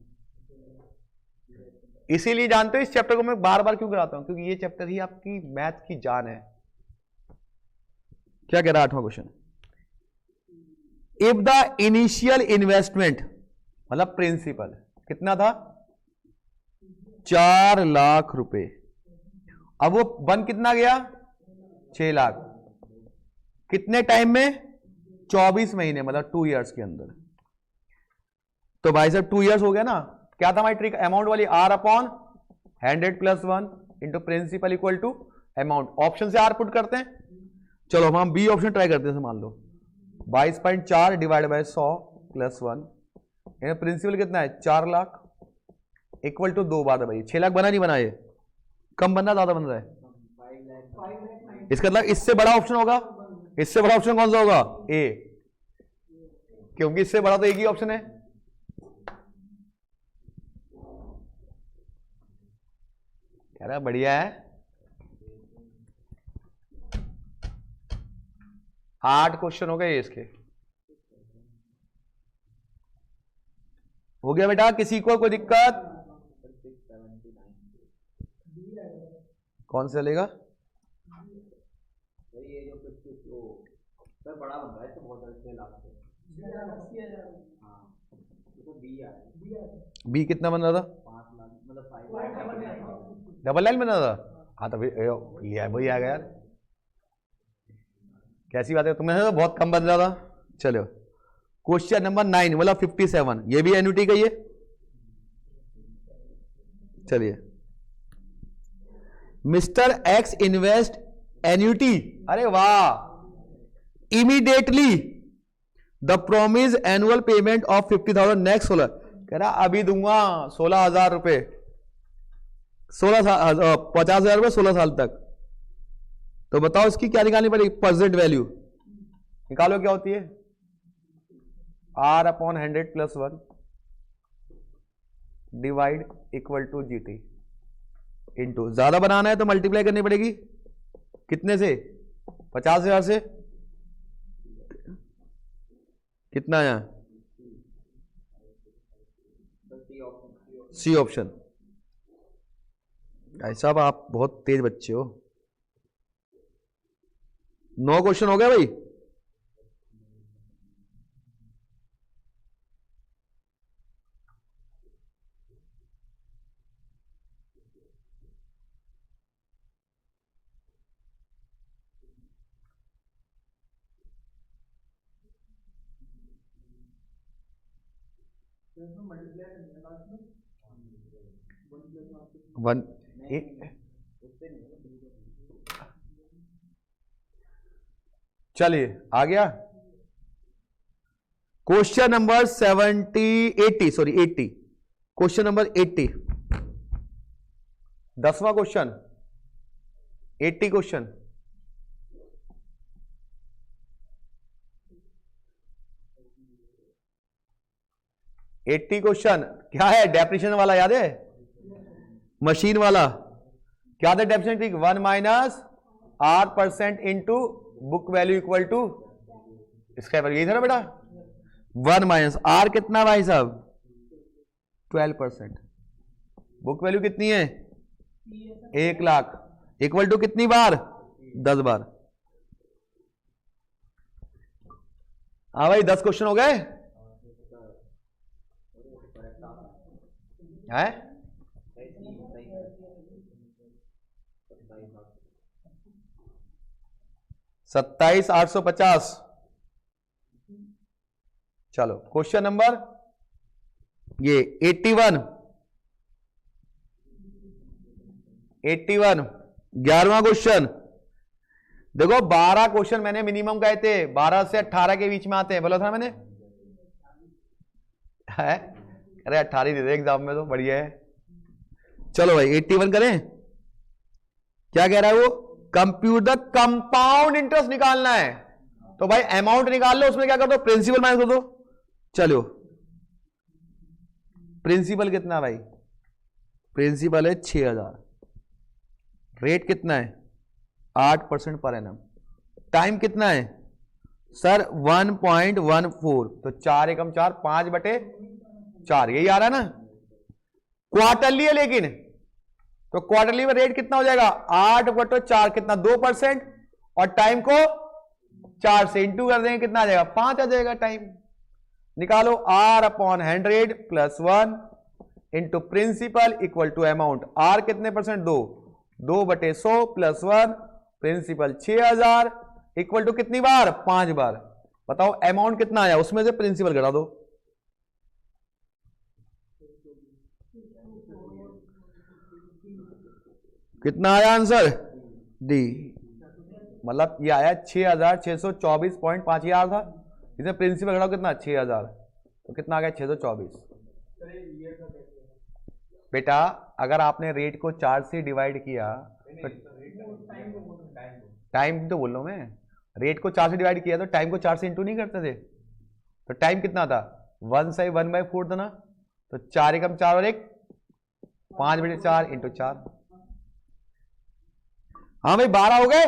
इसीलिए जानते हो इस चैप्टर को मैं बार बार क्यों कराता हूं, क्योंकि ये चैप्टर ही आपकी मैथ की जान है। क्या कह रहा है 8वां question, if the initial investment मतलब प्रिंसिपल कितना था 4 लाख रुपए, अब वो बन कितना गया 6 लाख, कितने टाइम में 24 महीने, मतलब 2 इयर्स के अंदर। तो भाई साहब 2 इयर्स हो गया ना। क्या था हमारी ट्रिक अमाउंट वाली, R/100 + 1 into principal equal to amount. Option से R पुट करते हैं। चलो हम बी ऑप्शन ट्राई करते हैं। मान लो 22.4 / 100 + 1, प्रिंसिपल कितना है 4 लाख इक्वल टू 2 बार है भाई 6 लाख बना नहीं बना, ये कम बन रहा ज्यादा बन रहा है, इसका मतलब इससे बड़ा ऑप्शन होगा। इससे बड़ा ऑप्शन कौन सा होगा ए, क्योंकि इससे बड़ा तो एक ही ऑप्शन है। कह रहा बढ़िया है। 8 क्वेश्चन हो गए इसके। हो गया बेटा, किसी को कोई दिक्कत? कौन सा लेगा? ये जो सर बड़ा बन रहा है तो बहुत अच्छे लाख से। हाँ तो बी आ रहा है। बी कितना बन रहा था 5 लाख मतलब 5 डबल लाइन बना था। हाँ तो ये वही आ गया यार। कैसी बात है, तुमने तो बहुत कम बदला था। चलो क्वेश्चन नंबर 9 मतलब 57, ये भी एन्युटी का ही है। चलिए, मिस्टर एक्स इन्वेस्ट एन्युटी, अरे वाह, immediately the promise annual payment of 50,000 next 16, कह रहा अभी दूंगा 16,000 रुपए, 16 साल 50,000 रुपए 16 साल तक। तो बताओ इसकी क्या निकालनी पड़ेगी, प्रेजेंट वैल्यू निकालो, क्या होती है R/100 + 1 divide equal to GT into, ज्यादा बनाना है तो मल्टीप्लाई करनी पड़ेगी कितने से, 50,000 से, कितना आया, सी ऑप्शन। भाई साहब आप बहुत तेज बच्चे हो। 9 क्वेश्चन हो गया भाई। वन चलिए आ गया क्वेश्चन नंबर 80, क्वेश्चन नंबर 80, 10वां क्वेश्चन, 80 क्वेश्चन। एट्टी क्वेश्चन क्या है, डेफिनेशन वाला याद है, मशीन वाला क्या था डेफिनेशन ठीक, 1 - R% into book value equal to इसका यही था ना बेटा, 1 - R कितना भाई साहब 12%, बुक वैल्यू कितनी है 1 लाख, इक्वल टू कितनी बार 10 बार। हाँ भाई 10 क्वेश्चन हो गए हैं, 27,850। चलो क्वेश्चन नंबर ये 81, 11वां क्वेश्चन। देखो 12 क्वेश्चन मैंने मिनिमम कहे थे, 12 से 18 के बीच में आते हैं, बोला था मैंने है? अरे 18 दे दे एग्जाम में तो बढ़िया है। चलो भाई 81 करें, क्या कह रहा है वो, कंप्यूट द कंपाउंड इंटरेस्ट निकालना है। तो भाई अमाउंट निकाल लो, उसमें क्या कर दो प्रिंसिपल माइनस कर दो। चलो प्रिंसिपल कितना भाई, प्रिंसिपल है 6,000, रेट कितना है 8% पर एनम, टाइम कितना है सर 1.14, तो 4 एकम 4, 5/4 यही आ रहा है ना, क्वार्टरली है लेकिन, तो क्वार्टरली में रेट कितना हो जाएगा 8/4 कितना 2%, और टाइम को 4 से इंटू कर देंगे कितना आ जाएगा 5 आ जाएगा टाइम। निकालो R/100 + 1 into principal equal to amount, R कितने परसेंट 2/100 + 1 प्रिंसिपल 6,000 इक्वल टू कितनी बार 5 बार। बताओ अमाउंट कितना आया, उसमें से प्रिंसिपल घटा दो, कितना आया आंसर डी, मतलब ये आया 6,624.5 हजार था, इसमें प्रिंसिपल घटाओ कितना 6,000, तो कितना आ गया 624। बेटा अगर आपने रेट को 4 से डिवाइड किया तो टाइम तो बोल रहा हूं मैं, रेट को 4 से डिवाइड किया तो टाइम को 4 से इंटू नहीं करते थे, तो टाइम कितना था 1 से 1/4 था ना, तो 4 एकम 4 और 1 5/4 इंटू 4। हाँ भाई 12 हो गए,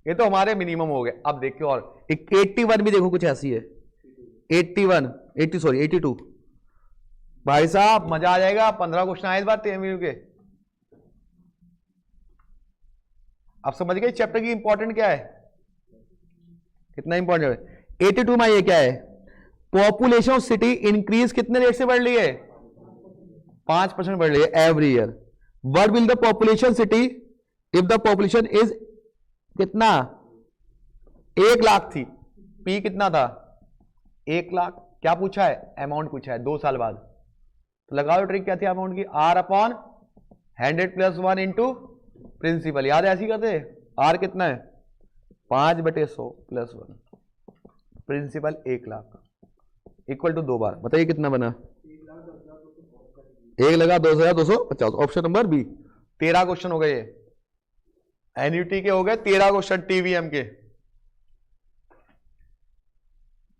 ये तो हमारे मिनिमम हो गए। अब देखिए और 81 भी देखो कुछ ऐसी है, 82 भाई साहब मजा आ जाएगा, 15 क्वेश्चन आए इस बार 3 मिनट के। आप समझ गए चैप्टर की इंपॉर्टेंट क्या है, कितना इंपॉर्टेंट है। 82 में ये क्या है, पॉपुलेशन ऑफ सिटी इंक्रीज कितने रेट से बढ़ रही है 5% बढ़ रही है every year. What will the population city if the population is कितना 1 लाख थी, पी कितना था 1 लाख। क्या पूछा है, अमाउंट पूछा है 2 साल बाद। तो लगाओ ट्रिक क्या थी अमाउंट की, आर अपॉन 100 + 1 इंटू प्रिंसिपल। याद है ऐसी करते, आर कितना है 5/100 + 1, प्रिंसिपल 1 लाख इक्वल टू 2 बार। बताइए कितना बना, 1,10,250। Option number B. 13 क्वेश्चन हो गए, एन्युटी के हो गए 13 क्वेश्चन टीवीएम के।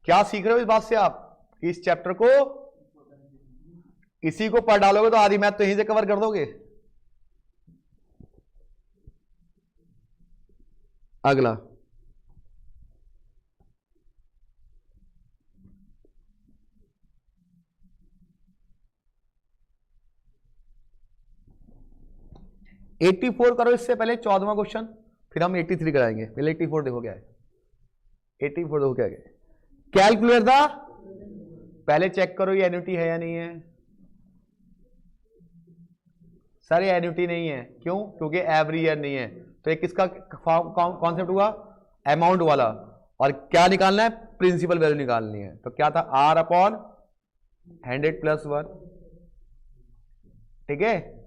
क्या सीख रहे हो इस बात से आप कि इस चैप्टर को इसी को पढ़ डालोगे तो आधी मैथ तो यहीं से कवर कर दोगे। अगला एट्टी 84 करो इससे पहले 14वां क्वेश्चन, फिर हम 83 कराएंगे। पहले 84 देखो क्या है, 84 देखो क्या है। कैलकुलेट द, पहले चेक करो ये एन्युटी है या नहीं है। सर ये एन्युटी नहीं है, क्यों, क्योंकि एवरी ईयर नहीं है। तो एक किसका कॉन्सेप्ट हुआ, अमाउंट वाला, और क्या निकालना है, प्रिंसिपल वैल्यू निकालनी है। तो क्या था, आर अपॉन 100 + 1, ठीक है,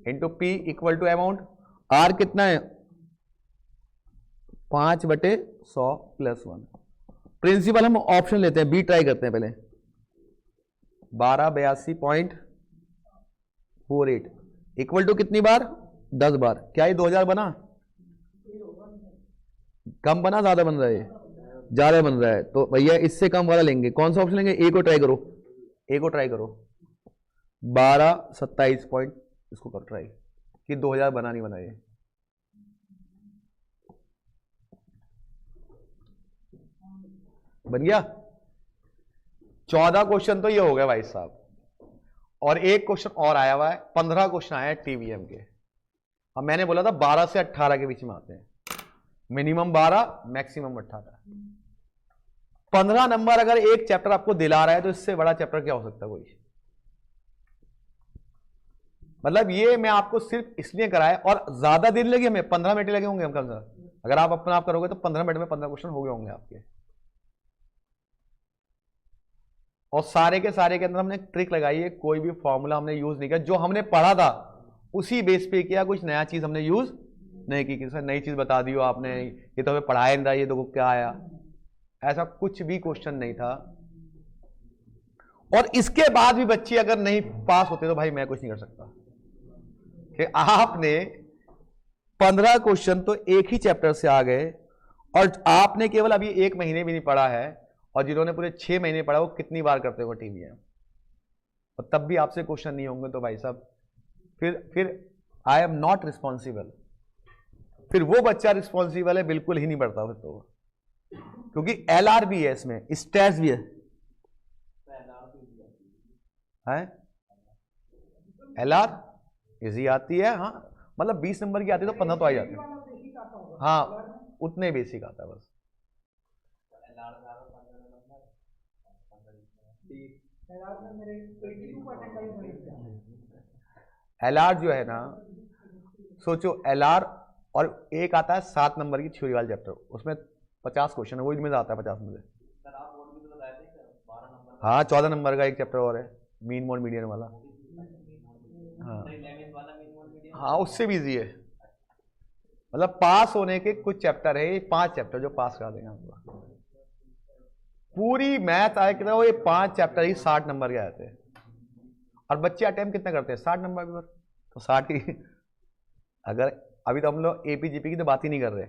into p equal to amount. R कितना है 5/100 + 1। प्रिंसिपल हम ऑप्शन लेते हैं, बी ट्राई करते हैं पहले। 1282.48 इक्वल टू कितनी बार, 10 बार। क्या ये 2000 बना, कम बना, ज्यादा बन रहा है, ज्यादा बन रहा है। तो भैया इससे कम वाला लेंगे। कौन सा ऑप्शन लेंगे, ए को ट्राई करो, ए को ट्राई करो। 1227 पॉइंट, इसको कर ट्राई कि 2000 बना नहीं बना ये। बन गया। 14 क्वेश्चन तो ये हो गया भाई साहब, और एक क्वेश्चन और आया हुआ है, 15 क्वेश्चन आया है टीवीएम के। अब मैंने बोला था 12 से 18 के बीच में आते हैं, मिनिमम 12 मैक्सिमम 18। 15 नंबर अगर एक चैप्टर आपको दिला रहा है तो इससे बड़ा चैप्टर क्या हो सकता है कोई। मतलब ये मैं आपको सिर्फ इसलिए कराया, और ज्यादा दिन लगे हमें, 15 मिनट लगे होंगे हम कम से कम। अगर आप अपना आप करोगे तो 15 मिनट में 15 क्वेश्चन हो गए होंगे आपके। और सारे के अंदर हमने ट्रिक लगाई है, कोई भी फॉर्मूला हमने यूज नहीं किया, जो हमने पढ़ा था उसी बेस पे किया, कुछ नया चीज हमने यूज नहीं की कि सर नई चीज बता दी हो आपने, ये तो हमें पढ़ाया नहीं था, ये देखो क्या आया। ऐसा कुछ भी क्वेश्चन नहीं था। और इसके बाद भी बच्चे अगर नहीं पास होते तो भाई मैं कुछ नहीं कर सकता। कि आपने 15 क्वेश्चन तो एक ही चैप्टर से आ गए, और आपने केवल अभी 1 महीने भी नहीं पढ़ा है, और जिन्होंने पूरे 6 महीने पढ़ा वो कितनी बार करते हो टीवीएम, और तब भी आपसे क्वेश्चन नहीं होंगे तो भाई साहब फिर आई एम नॉट रिस्पॉन्सिबल। फिर वो बच्चा रिस्पॉन्सिबल है, बिल्कुल ही नहीं पढ़ता फिर तो, क्योंकि एलआर भी है इसमें, स्टैट्स भी है एलआर इजी आती है। हाँ मतलब 20 नंबर की आती है तो 15 तो आ जाते हैं। हाँ उतने बेसिक आता है बस। एलआर जो है ना, सोचो एलआर, और एक आता है 7 नंबर की थ्योरी वाला चैप्टर, उसमें 50 क्वेश्चन है, वो इनमें आता है 50 में से। हाँ 14 नंबर का एक चैप्टर और है, मीन मोड मीडियन वाला। हाँ हाँ उससे भी इजी है। मतलब पास होने के कुछ चैप्टर है, 5 चैप्टर जो पास करा देंगे आपको। पूरी मैथ आए कि वो ये 5 चैप्टर ही 60 नंबर के आते हैं। और बच्चे अटेम्प्ट कितना करते हैं 60 नंबर पर, तो 60 ही। अगर अभी तो हम लोग एपीजीपी की तो बात ही नहीं कर रहे,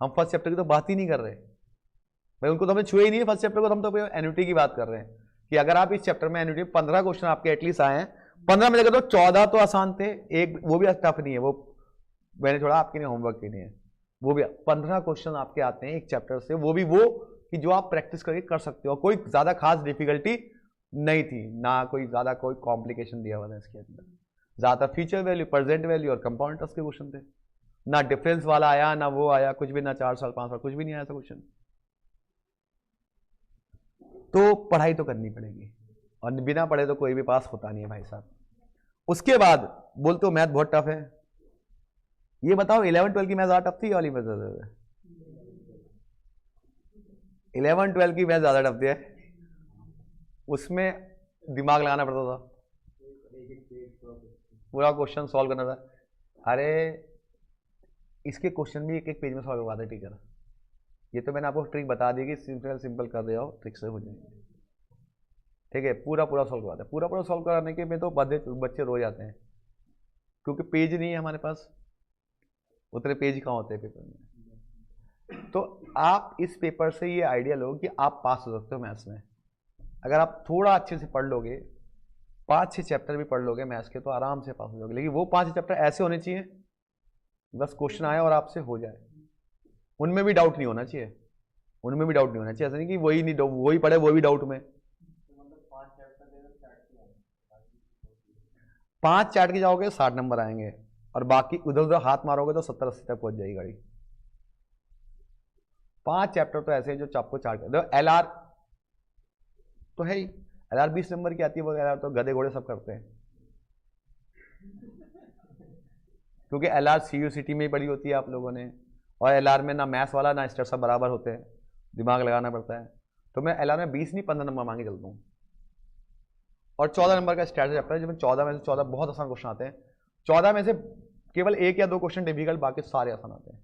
हम फर्स्ट चैप्टर की तो बात ही नहीं कर रहे भाई, उनको तो हमें छुए ही नहीं है फर्स्ट चैप्टर को। हम तो एन्युटी की बात कर रहे हैं कि अगर आप इस चैप्टर में एन्युटी 15 क्वेश्चन आपके एटलीस्ट आए हैं, 15 में जगह तो 14 तो आसान थे, एक वो भी टफ नहीं है, वो मैंने थोड़ा आपके लिए होमवर्क के लिए, वो भी 15 क्वेश्चन आपके आते हैं एक चैप्टर से, वो भी वो कि जो आप प्रैक्टिस करके कर सकते हो। कोई ज्यादा खास डिफिकल्टी नहीं थी ना, कोई ज्यादा कोई कॉम्प्लिकेशन दिया हुआ था इसके अंदर। ज्यादा फ्यूचर वैल्यू, प्रेजेंट वैल्यू और कंपाउंड इंटरेस्ट के क्वेश्चन थे, ना डिफरेंस वाला आया ना वो आया, कुछ भी ना 4 साल 5 साल कुछ भी नहीं आया था क्वेश्चन। तो पढ़ाई तो करनी पड़ेगी, और बिना पढ़े तो कोई भी पास होता नहीं है भाई साहब। उसके बाद बोलते हो मैथ बहुत टफ है, ये बताओ 11 12 की मैथ ज़्यादा टफ थी वाली मैथ? 11 12 की मैथ ज्यादा टफ है, उसमें दिमाग लगाना पड़ता था, पूरा क्वेश्चन सॉल्व करना था। अरे इसके क्वेश्चन भी एक एक पेज में सॉल्व करवाते टीचर। ये तो मैंने आपको ट्रिक बता दी कि सिंपल सिंपल कर दिया हो, ट्रिक से हो जाएंगे। ठीक है, पूरा पूरा सॉल्व करवाते हैं। पूरा पूरा सॉल्व कराने के में तो बच्चे रो जाते हैं, क्योंकि पेज नहीं है हमारे पास, उतने पेज कहाँ होते हैं पेपर में। तो आप इस पेपर से ये आइडिया लो कि आप पास हो सकते हो मैथ्स में। अगर आप थोड़ा अच्छे से पढ़ लोगे, 5-6 चैप्टर भी पढ़ लोगे मैथ्स के, तो आराम से पास हो जाओगे। लेकिन वो 5 चैप्टर ऐसे होने चाहिए बस क्वेश्चन आए और आपसे हो जाए, उनमें भी डाउट नहीं होना चाहिए, उनमें भी डाउट नहीं होना चाहिए। ऐसा नहीं कि वही नहीं, वही पढ़े वो भी डाउट में। 5 चार्ट के जाओगे 60 नंबर आएंगे, और बाकी उधर उधर हाथ मारोगे तो 70-80 तक पहुंच जाएगी गाड़ी। 5 चैप्टर तो ऐसे हैं जो आपको चार्ट, LR तो है ही, LR 20 नंबर की आती है, वो LR तो गधे घोड़े सब करते हैं, क्योंकि LR CUCT में ही पढ़ी होती है आप लोगों ने, और LR में ना मैथ्स वाला ना स्टेट सब बराबर होते हैं, दिमाग लगाना पड़ता है। तो मैं LR में 20 नहीं 15 नंबर मांगे चलता हूँ, और 14 नंबर का स्टैट चैप्टर है, जिसमें 14 में से 14 बहुत आसान क्वेश्चन आते हैं। 14 में से केवल 1 या 2 क्वेश्चन डिफिकल्ट, बाकी सारे आसान आते हैं।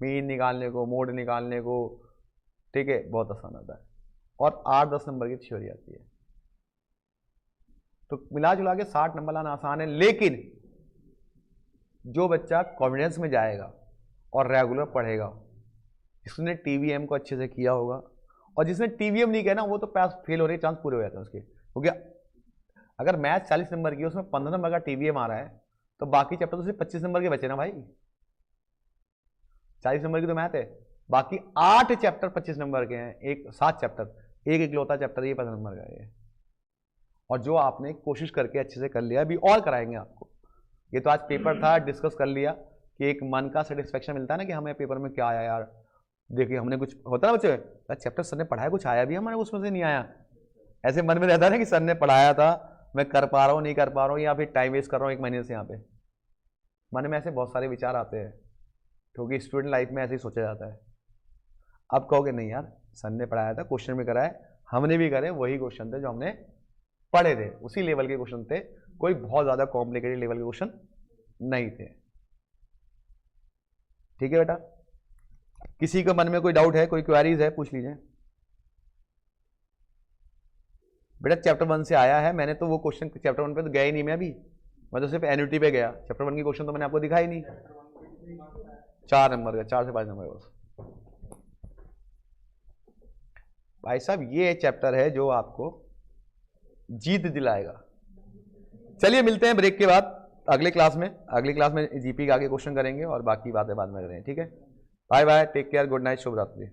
मीन निकालने को, मोड निकालने को, ठीक है, बहुत आसान आता है। और 8-10 नंबर की थ्योरी आती है। तो मिला जुला के 60 नंबर लाना आसान है। लेकिन जो बच्चा कॉन्फिडेंस में जाएगा और रेगुलर पढ़ेगा, जिसने TVM को अच्छे से किया होगा, और जिसने TVM नहीं किया ना, वो तो पास फेल होने के चांस पूरे हो जाते हैं उसके। क्योंकि अगर मैथ 40 नंबर की, उसमें 15 नंबर का TVM आ रहा है, तो बाकी चैप्टर तो सिर्फ 25 नंबर के बचे ना भाई। 40 नंबर की तो मैथ है, बाकी 8 चैप्टर 25 नंबर के हैं, 7 चैप्टर, एक इकलौता चैप्टर ये 15 नंबर का है। और जो आपने कोशिश करके अच्छे से कर लिया, अभी और कराएंगे आपको। ये तो आज पेपर था, डिस्कस कर लिया कि एक मन का सेटिस्फेक्शन मिलता है ना, कि हमें पेपर में क्या आया यार, देखिए हमने कुछ होता है ना बच्चे, चैप्टर सर ने पढ़ाया, कुछ आया भी हमारे उसमें से नहीं आया, ऐसे मन में रहता है ना कि सर ने पढ़ाया था, मैं कर पा रहा हूँ नहीं कर पा रहा हूँ, या फिर टाइम वेस्ट कर रहा हूँ 1 महीने से यहाँ पे। मन में ऐसे बहुत सारे विचार आते हैं, क्योंकि स्टूडेंट लाइफ में ऐसे ही सोचा जाता है। अब कहोगे नहीं यार, सर ने पढ़ाया था, क्वेश्चन भी कराए, हमने भी करे, वही क्वेश्चन थे जो हमने पढ़े थे, उसी लेवल के क्वेश्चन थे, कोई बहुत ज्यादा कॉम्प्लिकेटेड लेवल के क्वेश्चन नहीं थे। ठीक है बेटा, किसी के मन में कोई डाउट है, कोई क्वेरीज है, पूछ लीजिए। बेटा चैप्टर 1 से आया है, मैंने तो वो क्वेश्चन चैप्टर 1 पे तो गया ही नहीं मैं अभी, मैं तो सिर्फ एन्युटी पे गया। चैप्टर 1 की क्वेश्चन तो मैंने आपको दिखा ही नहीं। 4 नंबर का, 4 से 5 नंबर का बस। भाई साहब ये चैप्टर है जो आपको जीत दिलाएगा। चलिए मिलते हैं ब्रेक के बाद अगले क्लास में। अगली क्लास में जीपी के आगे क्वेश्चन करेंगे और बाकी बातें बाद में करेंगे। ठीक है, bye bye, take care, good night, शुभ रात्रि।